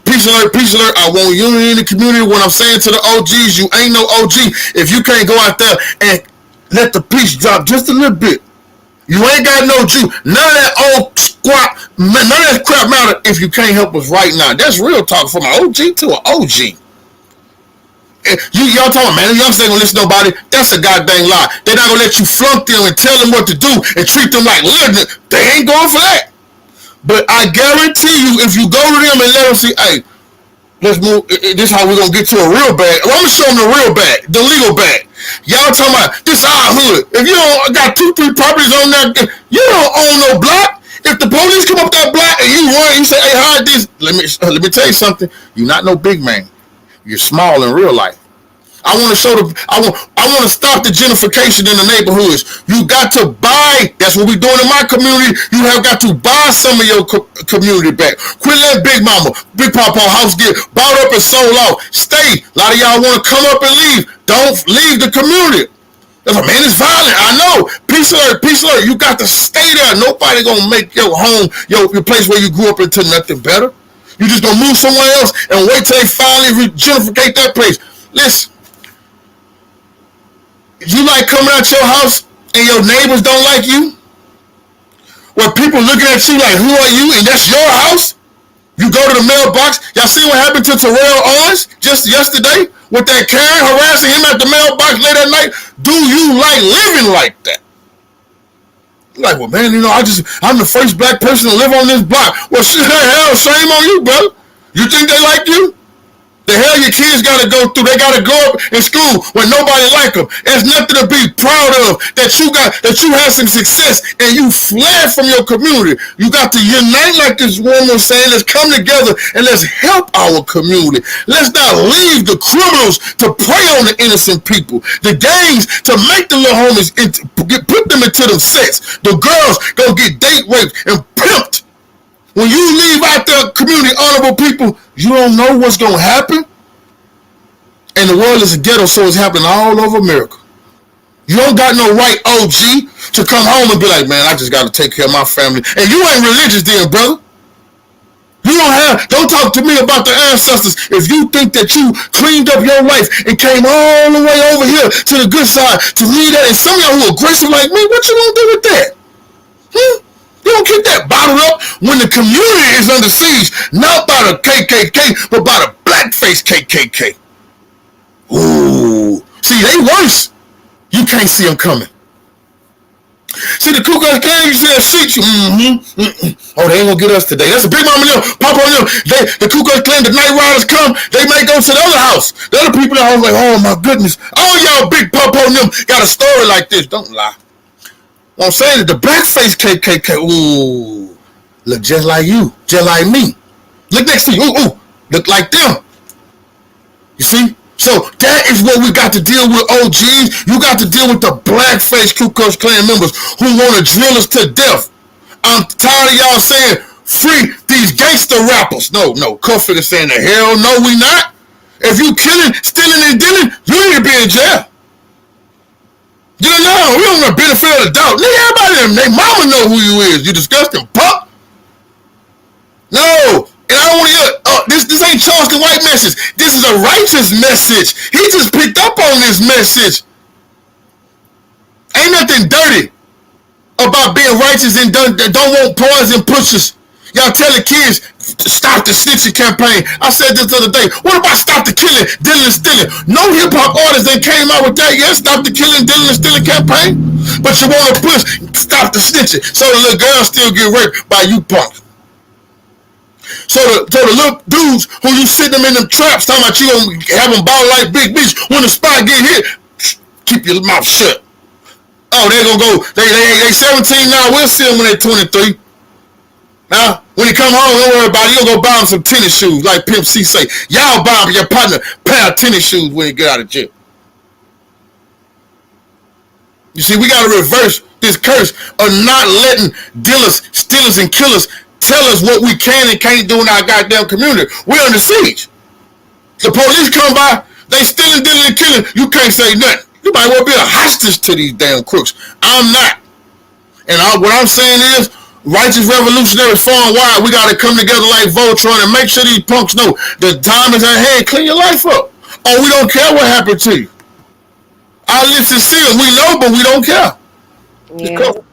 Peace alert, peace alert. I want unity in the community. When I'm saying to the OGs, you ain't no OG if you can't go out there and let the peace drop just a little bit. You ain't got no Jew. None of that old squat, none of that crap matter if you can't help us right now. That's real talk from an OG to an OG. Y'all talking, man, y'all ain't gonna listen to nobody. That's a goddamn lie. They're not gonna let you flunk them and tell them what to do and treat them like living. They ain't going for that. But I guarantee you, if you go to them and let them see, hey, let's move. This is how we're gonna get to a real bag. Well, I'm gonna show them the real bag, the legal bag. Y'all talking about this our hood. If you don't got 2-3 properties on that, you don't own no block. If the police come up that block and you run, you say, hey, hide this. Let me tell you something. You're not no big man. You're small in real life. I want to stop the gentrification in the neighborhoods. You got to buy. That's what we're doing in my community. You have got to buy some of your community back. Quit letting Big Mama, Big Papa house get bought up and sold off. Stay. A lot of y'all want to come up and leave. Don't leave the community. That's like, man, it's violent. I know. Peace alert, peace alert. You got to stay there. Nobody gonna make your home, your place where you grew up into nothing better. You just gonna move somewhere else and wait till they finally regenerate that place. Listen, you like coming out your house and your neighbors don't like you? Where people looking at you like, who are you? And that's your house? You go to the mailbox. Y'all see what happened to Terrell Owens just yesterday? With that Karen harassing him at the mailbox late at night? Do you like living like that? You're like, well, man, I'm the first black person to live on this block. Well, hell, shame on you, brother. You think they like you? The hell your kids got to go through. They got to go up in school when nobody like them. There's nothing to be proud of that you had some success and you fled from your community. You got to unite like this woman was saying. Let's come together and let's help our community. Let's not leave the criminals to prey on the innocent people. The gangs to make the little homies, put them into them sets. The girls go get date raped and pimped. When you leave out there, community honorable people, you don't know what's going to happen. And the world is a ghetto, so it's happening all over America. You don't got no right OG to come home and be like, man, I just got to take care of my family. And you ain't religious then, brother. Don't talk to me about the ancestors. If you think that you cleaned up your life and came all the way over here to the good side to lead that, and some of y'all who are aggressive like me, what you going to do with that? You don't keep that bottled up when the community is under siege, not by the KKK, but by the blackface KKK. Ooh. See, they worse. You can't see them coming. See, the Ku Klux Klan, you see that shit? Oh, they ain't gonna get us today. That's a Big Mama them, Papa them. The Ku Klux Klan, the night riders come, they may go to the other house. The other people are like, oh my goodness. All y'all Big Papa them got a story like this. Don't lie. What I'm saying is the blackface KKK, ooh, look just like you, just like me. Look next to you. Ooh, ooh. Look like them. You see? So that is what we got to deal with, OGs. You got to deal with the blackface Ku Klux Klan members who want to drill us to death. I'm tired of y'all saying free these gangster rappers. No, no. Cultfigga saying the hell no, we not. If you killing, stealing, and dealing, you need to be in jail. You don't know. We don't want the benefit of the doubt. Nigga, everybody, their mama know who you is. You disgusting pup. No. And I don't want to hear, this ain't Charleston White message. This is a righteous message. He just picked up on this message. Ain't nothing dirty about being righteous and don't want poison pushers. Y'all tell the kids to stop the snitching campaign. I said this the other day. What about stop the killing, dealing, and stealing? No hip hop artists that came out with that yet. Stop the killing, dealing, and stealing campaign. But you want to push stop the snitching, so the little girls still get raped by you punks. So the little dudes who you sit them in them traps talking about you gonna have them ball like big bitch when the spot get hit, keep your mouth shut. Oh, they gonna go. They 17 now. We'll see them when they 23. Now, when he come home, don't worry about it. You gonna go buy him some tennis shoes, like Pimp C say. Y'all buy him your partner a pair of tennis shoes when he get out of jail. You see, we gotta reverse this curse of not letting dealers, stealers, and killers tell us what we can and can't do in our goddamn community. We're under siege. The police come by, they stealing, dealing, and killing. You can't say nothing. You might well be a hostage to these damn crooks. I'm not. And what I'm saying is, righteous revolutionary far and wide, we got to come together like Voltron and make sure these punks know the time is at hand. Clean your life up. Oh, we don't care what happened to you. Our lips is sealed. We know, but we don't care. Just Yeah. go.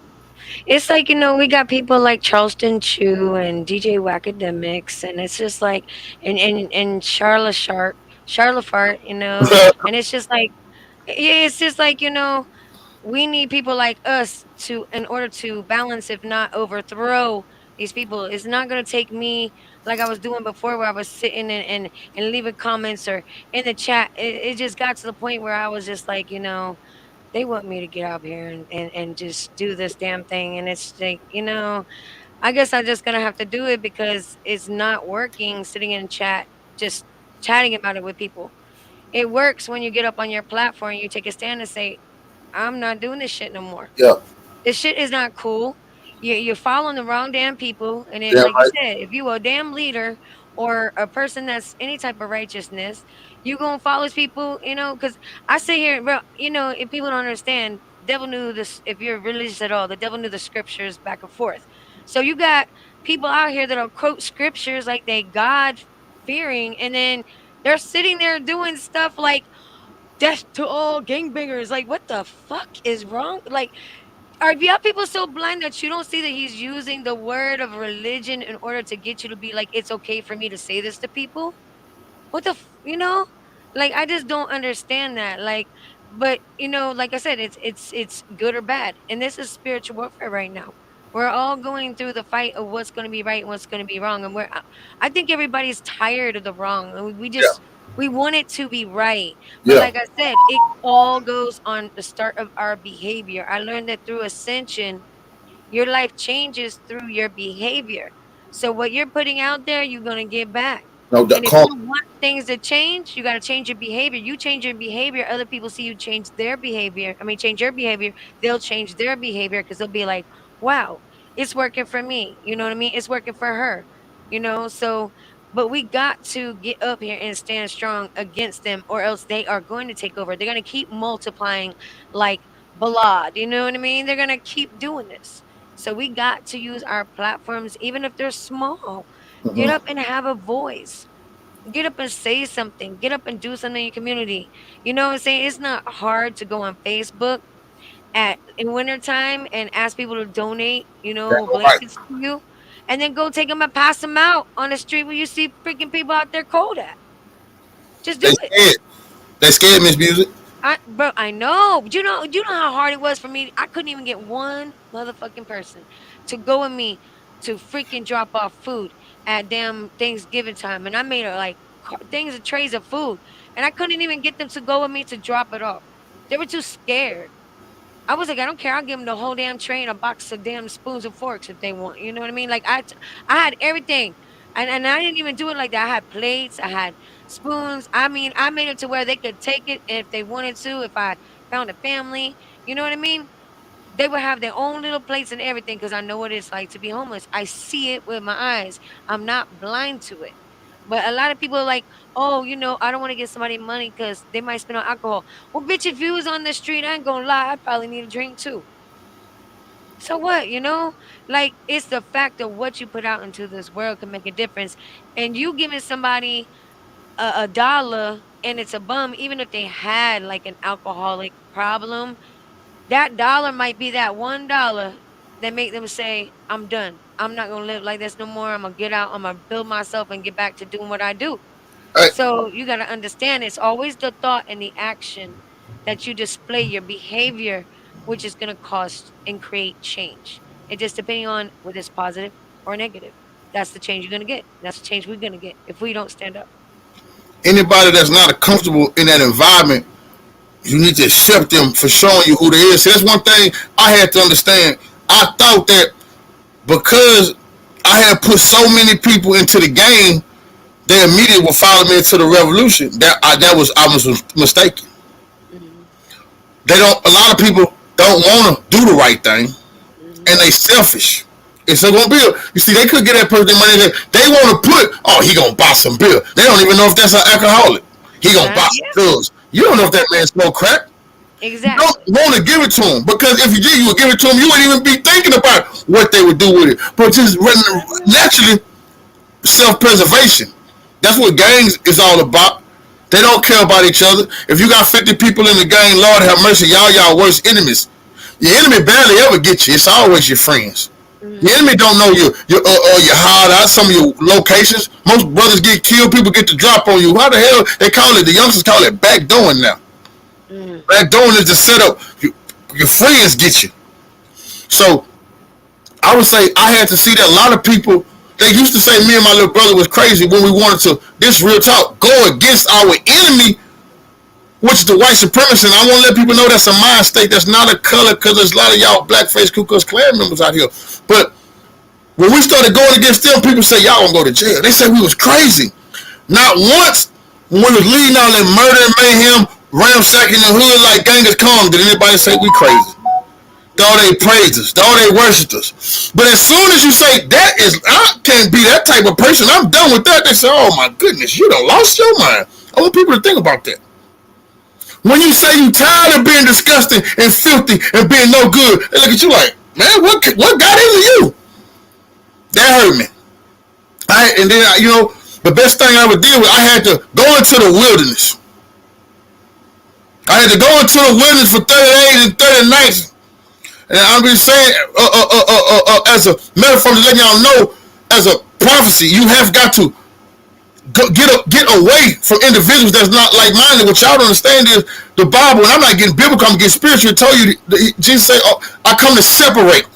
It's like, we got people like Charleston Chew and DJ Academics, and it's just like, and Charlotte Fart, and it's just like, yeah, it's just like, we need people like us to in order to balance, if not overthrow these people. It's not gonna take me like I was doing before, where I was sitting and leaving comments or in the chat. It just got to the point where I was just like, they want me to get up here and just do this damn thing. And it's like, I guess I'm just gonna have to do it because it's not working sitting in chat, just chatting about it with people. It works when you get up on your platform, you take a stand and say, I'm not doing this shit no more. Yeah. This shit is not cool. You're following the wrong damn people. And then, Damn like you right. said, if you a damn leader or a person that's any type of righteousness, you gonna follow these people, because I sit here, bro, if people don't understand, devil knew this. If you're religious at all, the devil knew the scriptures back and forth. So you got people out here that'll quote scriptures like they God fearing, and then they're sitting there doing stuff like death to all gangbangers. Like, what the fuck is wrong? Like, are y'all people so blind that you don't see that he's using the word of religion in order to get you to be like, it's okay for me to say this to people? What the, like, I just don't understand that. Like, but like I said, it's good or bad, and this is spiritual warfare right now. We're all going through the fight of what's going to be right and what's going to be wrong, and I think everybody's tired of the wrong, and we Yeah. just we want it to be right. But Yeah. like I said, it all goes on the start of our behavior. I learned that through ascension, your life changes through your behavior. So what you're putting out there, you're gonna get back. No, And if call. you want things to change, you got to change your behavior. You change your behavior, other people see you change their behavior. I mean, change your behavior, they'll change their behavior because they'll be like, wow, it's working for me. You know what I mean? It's working for her. So, but we got to get up here and stand strong against them, or else they are going to take over. They're going to keep multiplying like Vlad. You know what I mean? They're going to keep doing this. So we got to use our platforms, even if they're small. Get Mm-hmm. up and have a voice. Get up and say something. Get up and do something in your community. You know what I'm saying? It's not hard to go on Facebook at in wintertime and ask people to donate, That's all right. blankets to you. And then go take them and pass them out on the street where you see freaking people out there cold at. Just They do it. scared. They scared, Miss Music. Bro, I know. But you know how hard it was for me. I couldn't even get one motherfucking person to go with me to freaking drop off food at damn Thanksgiving time, and I made like things and trays of food, and I couldn't even get them to go with me to drop it off. They were too scared. I was like, I don't care. I'll give them the whole damn tray and a box of damn spoons and forks if they want. You know what I mean? Like I had everything. And I didn't even do it like that. I had plates, I had spoons. I mean, I made it to where they could take it if they wanted to. If I found a family, you know what I mean? They would have their own little plates and everything because I know what it's like to be homeless. I see it with my eyes. I'm not blind to it. But a lot of people are like, oh, I don't want to give somebody money because they might spend on alcohol. Well, bitch, if you was on the street, I ain't gonna lie, I probably need a drink too. So what, Like it's the fact of what you put out into this world can make a difference. And you giving somebody a dollar and it's a bum, even if they had like an alcoholic problem, that dollar might be that $1 that make them say, I'm done. I'm not gonna live like this no more. I'm gonna get out, I'm gonna build myself and get back to doing what I do. Hey, So you got to understand it's always the thought and the action that you display, your behavior, which is going to cause and create change. It just depending on whether it's positive or negative. That's the change you're going to get. That's the change we're going to get if we don't stand up. anybody that's not comfortable in that environment, you need to accept them for showing you who they is. See, that's one thing I had to understand. I thought that because I had put so many people into the game, they immediately will follow me into the revolution. I was mistaken. Hmm. They don't. A lot of people don't want to do the right thing, and Hmm. they selfish. It's not gonna be. You see, they could get that person their money. They want to put. Oh, he gonna buy some beer. They don't even know if that's an alcoholic. He gonna buy some Yeah, drugs. You don't know if that man smoke crack. You don't exactly. want to give it to him because if you did, you would give it to him. You wouldn't even be thinking about what they would do with it. But just naturally, self-preservation. That's what gangs is all about. They don't care about each other. If you got 50 people in the gang, Lord have mercy, y'all worst enemies. Your enemy barely ever get you. It's always your friends. Your Hmm. enemy don't know your hideout, some of your locations. Most brothers get killed. People get the drop on you. How the hell they call it? The youngsters call it backdooring now. Hmm. Backdooring is the setup. Your friends get you. So I would say I had to see that a lot of people. They used to say me and my little brother was crazy when we wanted to. This real talk go against our enemy, which is the white supremacy. And I want to let people know that's a mind state. That's not a color, because there's a lot of y'all blackface Ku Klux Klan members out here. But when we started going against them, people say y'all gonna go to jail. They said we was crazy. Not once when we was leading all that murder and mayhem, ransacking the hood like Genghis Khan, did anybody say we crazy? Though they praised us, though they worshiped us. But as soon as you say I can't be that type of person, I'm done with that, they say, oh my goodness, you done lost your mind. I want people to think about that. When you say you tired of being disgusting and filthy and being no good, they look at you like, man, what got into you? That hurt me. And then, the best thing I ever did was I had to go into the wilderness. I had to go into the wilderness for 30 days and 30 nights. And I'm just saying, as a metaphor to let y'all know, as a prophecy, you have got to get away from individuals that's not like-minded. What y'all don't understand is the Bible, and I'm not getting biblical, I'm getting spiritual. It told you, Jesus said, oh, I come to separate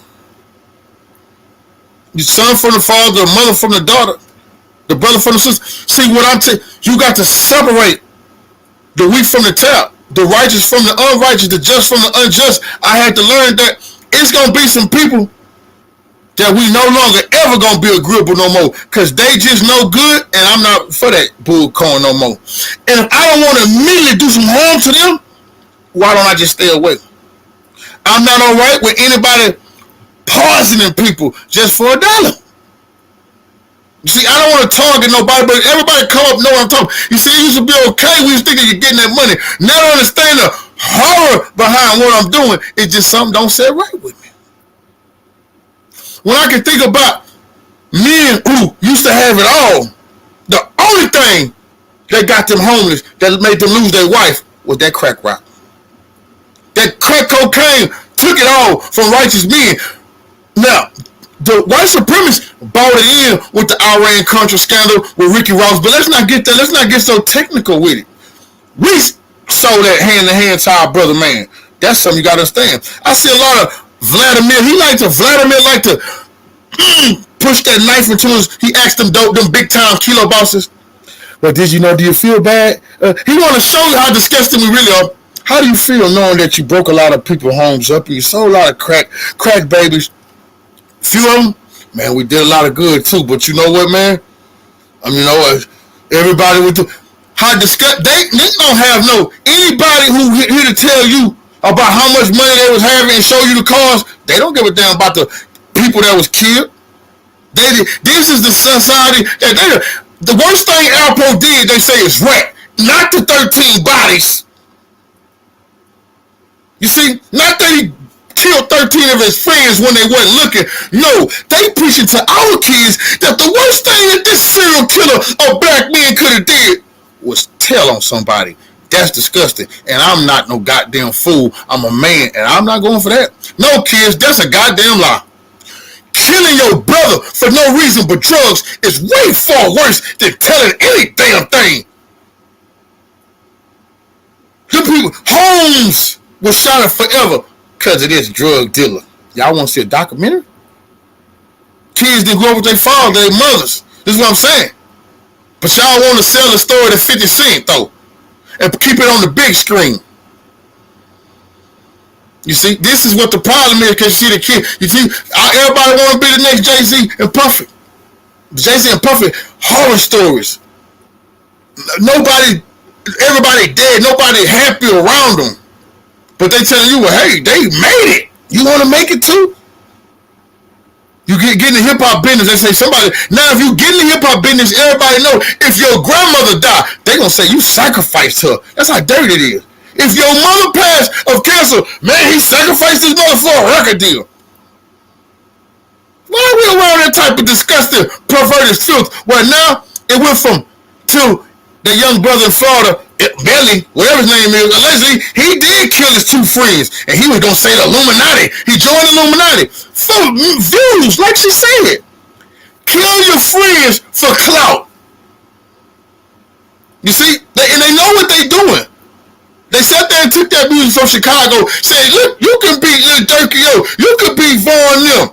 the son from the father, the mother from the daughter, the brother from the sister. See what I'm saying? You got to separate the wheat from the tare, the righteous from the unrighteous, the just from the unjust. I had to learn that it's gonna be some people that we no longer ever gonna be agreeable no more, because they just no good, and I'm not for that bull corn no more. And if I don't want to immediately do some harm to them, why don't I just stay away? I'm not alright with anybody poisoning people just for $1. You see, I don't want to target nobody, but everybody come up know what I'm talking. You see, it used to be okay. We was thinking you're getting that money. Now I understand the horror behind what I'm doing. It's just something don't sit right with me. When I can think about men who used to have it all, the only thing that got them homeless, that made them lose their wife, was that crack rock. That crack cocaine took it all from righteous men. Now, the white supremacists bought it in with the Iran Contra scandal with Ricky Ross, but let's not get that. Let's not get so technical with it. We sold that hand to hand to our brother, man. That's something you got to understand. I see a lot of Vladimir. Vladimir like to push that knife into his. He asked them big time kilo bosses. Well, did you know? Do you feel bad? He want to show you how disgusting we really are. How do you feel knowing that you broke a lot of people's homes up and you sold a lot of crack babies? Few of them, man, we did a lot of good too. But you know what, man? You know, everybody with the how discuss they don't have no anybody who here to tell you about how much money they was having and show you the cars. They don't give a damn about the people that was killed. This is the society that the worst thing Alpo did. They say is rap, not the 13 bodies. You see, not that he killed 13 of his friends when they weren't looking. No, they preaching to our kids that the worst thing that this serial killer of black men could have did was tell on somebody. That's disgusting. And I'm not no goddamn fool. I'm a man, and I'm not going for that. No, kids, that's a goddamn lie. Killing your brother for no reason but drugs is way far worse than telling any damn thing. The people, Holmes was shot at forever because of this drug dealer. Y'all want to see a documentary? Kids didn't grow up with their fathers, their mothers. This is what I'm saying. But y'all want to sell the story to 50 Cent, though, and keep it on the big screen. You see, this is what the problem is, because you see the kid. You see, everybody want to be the next Jay-Z and Puffy. Jay-Z and Puffy, horror stories. Nobody, everybody dead. Nobody happy around them. But they telling you, well, hey, they made it. You want to make it too? You get in the hip hop business. They say somebody now. If you get in the hip hop business, everybody know if your grandmother died, they gonna say you sacrificed her. That's how dirty it is. If your mother passed of cancer, man, he sacrificed his mother for a record deal. Why are we around that type of disgusting, perverted filth? Well, now it went from to the young brother in Florida, Belly, whatever his name is, allegedly, he did kill his two friends. And he was going to say the Illuminati. He joined the Illuminati. For views, like she said. Kill your friends for clout. You see? And they know what they doing. They sat there and took that music from Chicago, said, look, you can be Lil Durky, yo, you could be Vaughn Lim.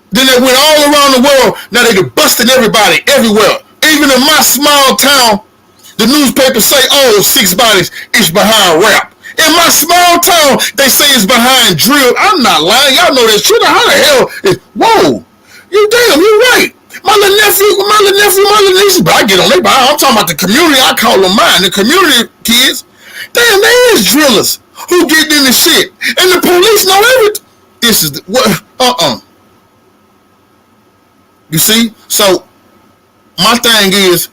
Then they went all around the world. Now they busting everybody everywhere. Even in my small town, the newspapers say, oh, 6 bodies is behind rap. In my small town, they say it's behind drill. I'm not lying. Y'all know that shit. How the hell is, whoa. You damn, you right. My little nephew, my little niece, but I get on their behind. I'm talking about the community. I call them mine. The community kids. Damn, they is drillers who get in the shit. And the police know everything. This is the, what, You see? So, my thing is,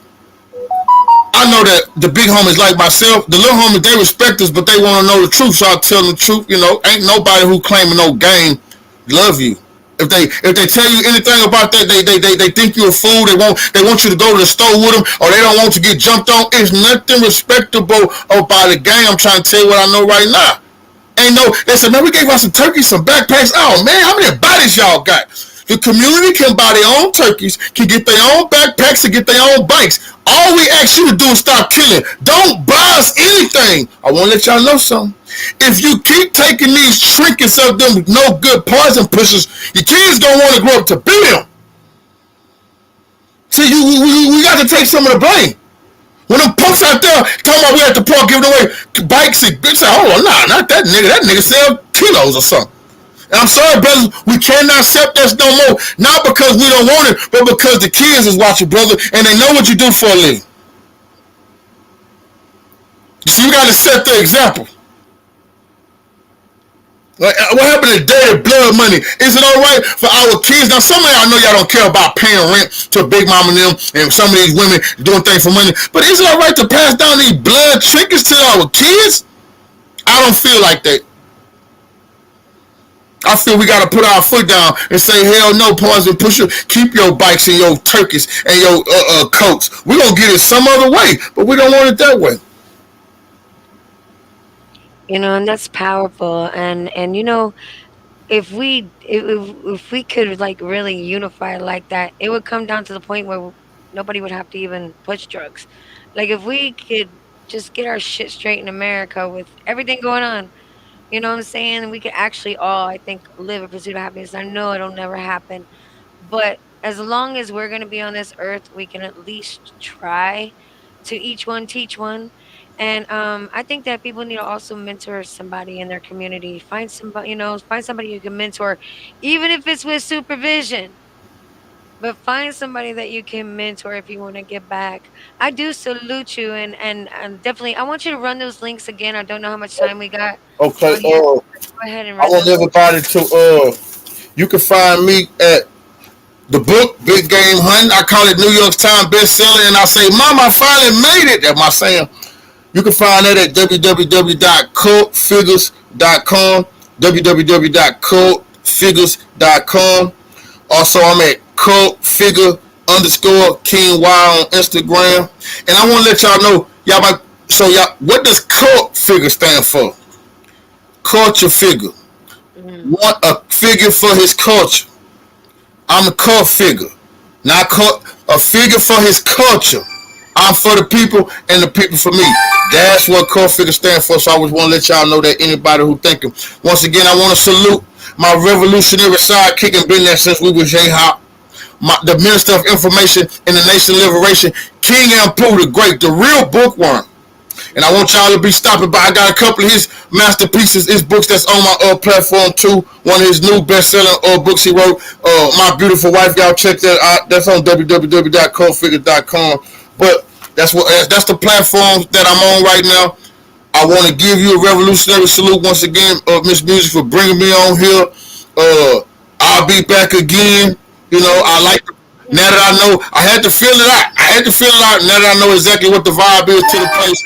I know that the big homies like myself, the little homies, they respect us, but they want to know the truth, so I tell them the truth. You know, ain't nobody who claiming no game love you. If they tell you anything about that, they think you a fool. They want you to go to the store with them, or they don't want you to get jumped on. It's nothing respectable about the game. I'm trying to tell you what I know right now. Ain't no. They said, man, we gave us some turkeys, some backpacks. Oh man, how many bodies y'all got? The community can buy their own turkeys, can get their own backpacks, and get their own bikes. All we ask you to do is stop killing. Don't buy us anything. I want to let y'all know something. If you keep taking these trinkets of them no good poison pushers, your kids don't want to grow up to be them. See, we got to take some of the blame. When them punks out there talking about we at the park giving away bikes and bitch, oh nah, not that nigga. That nigga sell kilos or something. And I'm sorry, brothers, we cannot accept this no more. Not because we don't want it, but because the kids is watching, brother, and they know what you do for a living. You see, you got to set the example. Like, what happened to dirty blood money? Is it all right for our kids? Now, some of y'all know y'all don't care about paying rent to Big Mama and them, and some of these women doing things for money. But is it all right to pass down these blood trinkets to our kids? I don't feel like that. I feel we got to put our foot down and say, hell no, poison pusher. Keep your bikes and your turkeys and your coats. We're going to get it some other way, but we don't want it that way. And that's powerful. And if we could like really unify like that, it would come down to the point where nobody would have to even push drugs. Like if we could just get our shit straight in America with everything going on, you know what I'm saying? We could actually all, I think, live a pursuit of happiness. I know it'll never happen, but as long as we're going to be on this earth, we can at least try to each one teach one. And I think that people need to also mentor somebody in their community. Find somebody, find somebody you can mentor, even if it's with supervision. but find somebody that you can mentor if you want to get back. I do salute you, and definitely I want you to run those links again. I don't know how much time we got Okay. on here. Go ahead and I run want those. everybody to you can find me at the book Big Game Hunting. I call it New York Times bestseller, and I say, Mama, I finally made it. That's my saying. You can find that at www.cultfigures.com, www.cultfigures.com. Also, I'm at cultfigure underscore King Y on Instagram. And I want to let y'all know, y'all might, so y'all, what does cult figure stand for? Culture figure. Mm. Want a figure for his culture. I'm a cult figure. Not cult, a figure for his culture. I'm for the people and the people for me. That's what cult figure stand for. So I always want to let y'all know that anybody who thinking. Once again, I want to salute my revolutionary sidekick and been there since we was J-Hop. The Minister of Information and the Nation Liberation, King Ampu the Great, the real bookworm. And I want y'all to be stopping by. I got a couple of his masterpieces, his books that's on my platform too. One of his new best-selling books he wrote, My Beautiful Wife. Y'all check that out. That's on www.cultfigga.com. But that's the platform that I'm on right now. I want to give you a revolutionary salute once again, Miss Music, for bringing me on here. I'll be back again. You know, Yeah. I like now that I know, I had to feel it out. I had to feel it out. Now that I know exactly what the vibe is to the place.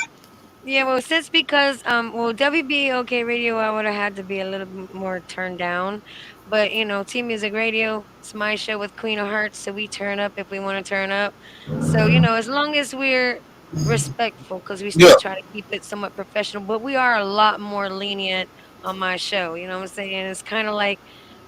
Yeah, well, since because well, WBOK radio, I would have had to be a little more turned down, but Team Music Radio, it's my show with Queen of Hearts, so we turn up if we want to turn up. So as long as we're respectful, because we Yeah, still try to keep it somewhat professional, but we are a lot more lenient on my show. You know what I'm saying? It's kind of like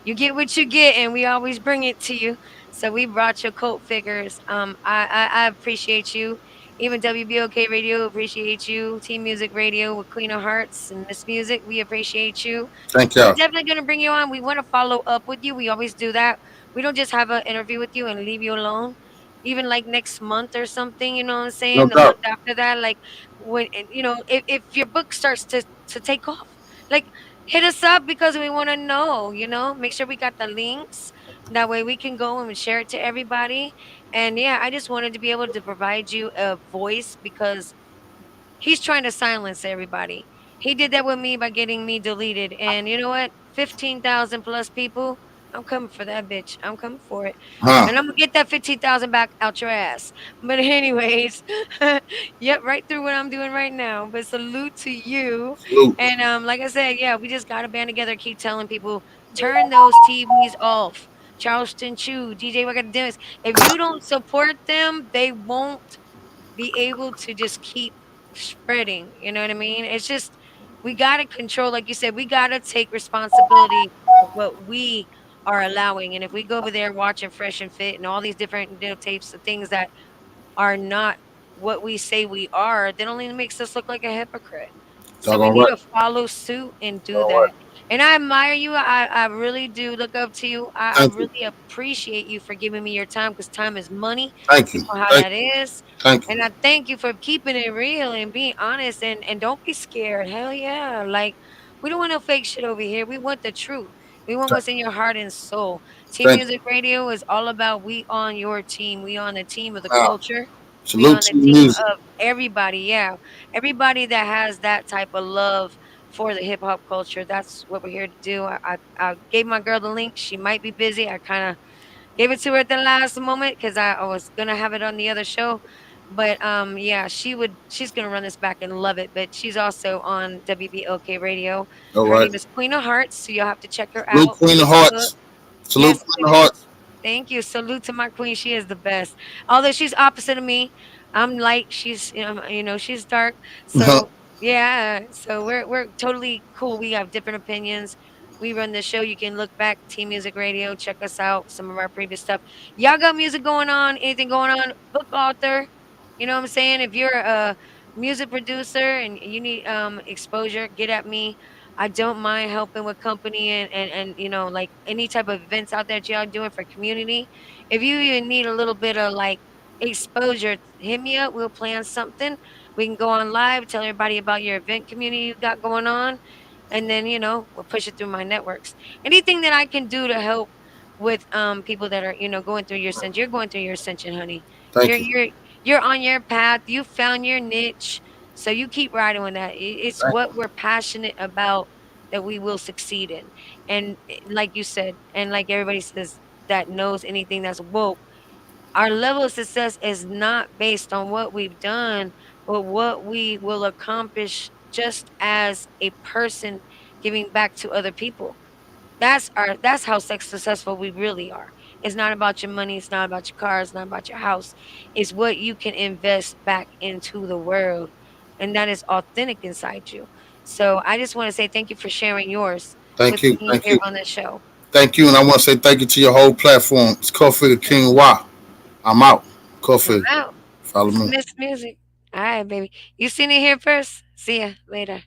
you get what you get, and we always bring it to you. So we brought you cult figures. I appreciate you. Even WBOK Radio appreciate you. Team Music Radio with Queen of Hearts and Miss Music, we appreciate you. thank We're y'all. definitely gonna bring you on. We want to follow up with you. We always do that. We don't just have an interview with you and leave you alone. Even like next month or something, you know what I'm No saying? The month doubt. after that, like when if your book starts to take off, like hit us up because we want to know. Make sure we got the links. That way we can go and share it to everybody. And yeah, I just wanted to be able to provide you a voice because he's trying to silence everybody. He did that with me by getting me deleted. And you know what? 15,000 plus people. I'm coming for that bitch. I'm coming for it. Huh. And I'm gonna get that 15,000 back out your ass. But anyways, yep, right through what I'm doing right now. But salute to you. Salute. And like I said, yeah, we just gotta band together, keep telling people, turn those TVs off. Charleston Chew, DJ Academics. If you don't support them, they won't be able to just keep spreading. You know what I mean? It's just we got to control, like you said, we got to take responsibility of what we are allowing. And if we go over there watching Fresh and Fit and all these different tapes of things that are not what we say we are, that only makes us look like a hypocrite. So we Doggone need right. to follow suit and do Doggone right. that. And I admire you. I really do look up to you. I Thank you. really appreciate you for giving me your time because time is money. Thank You you. know how Thank that you. is. Thank you. And I thank you for keeping it real and being honest and don't be scared. Hell yeah. Like we don't want no fake shit over here. We want the truth. We want Thank, what's in your heart and soul. Team thank you. Music Radio is all about we on your team. We on the team of the Wow. culture. We Salute on to the the team music. of everybody. Yeah. Everybody that has that type of love for the hip hop culture. That's what we're here to do. I gave my girl the link. She might be busy. I kind of gave it to her at the last moment because I was gonna have it on the other show. But yeah, she's gonna run this back and love it. But she's also on WBOK radio. All Her right. name is Queen of Hearts, so you'll have to check her Salute out. Queen of Facebook. Hearts. Salute Yes, Queen Queen of of Hearts. Hearts. Thank you. Salute to my queen. She is the best. Although she's opposite of me. I'm light. She's she's dark. So yeah. So we're totally cool. We have different opinions. We run the show. You can look back, Team Music Radio, check us out, some of our previous stuff. Y'all got music going on, anything going on, book author. You know what I'm saying? If you're a music producer and you need exposure, get at me. I don't mind helping with company and like any type of events out there that y'all doing for community. If you even need a little bit of like exposure, hit me up. We'll plan something. We can go on live, tell everybody about your event community you got going on, and then we'll push it through my networks. Anything that I can do to help with people that are, going through your ascension. You're going through your ascension, honey. You're Thank you. you're you're on your path. You found your niche. So you keep riding with that. It's Thank, what we're passionate about that we will succeed in. And like you said, and like everybody says that knows anything that's woke, our level of success is not based on what we've done, but what we will accomplish just as a person giving back to other people. That's how successful we really are. It's not about your money, it's not about your car, it's not about your house. It's what you can invest back into the world. And that is authentic inside you. So I just want to say thank you for sharing yours thank with you. me Thank here you. on the show. Thank you. And I want to say thank you to your whole platform. It's Cultfigga King Y. I'm out. I'm Cultfigga. out. Follow me. Dismiss music. All right, baby. You seen it here first. See ya later.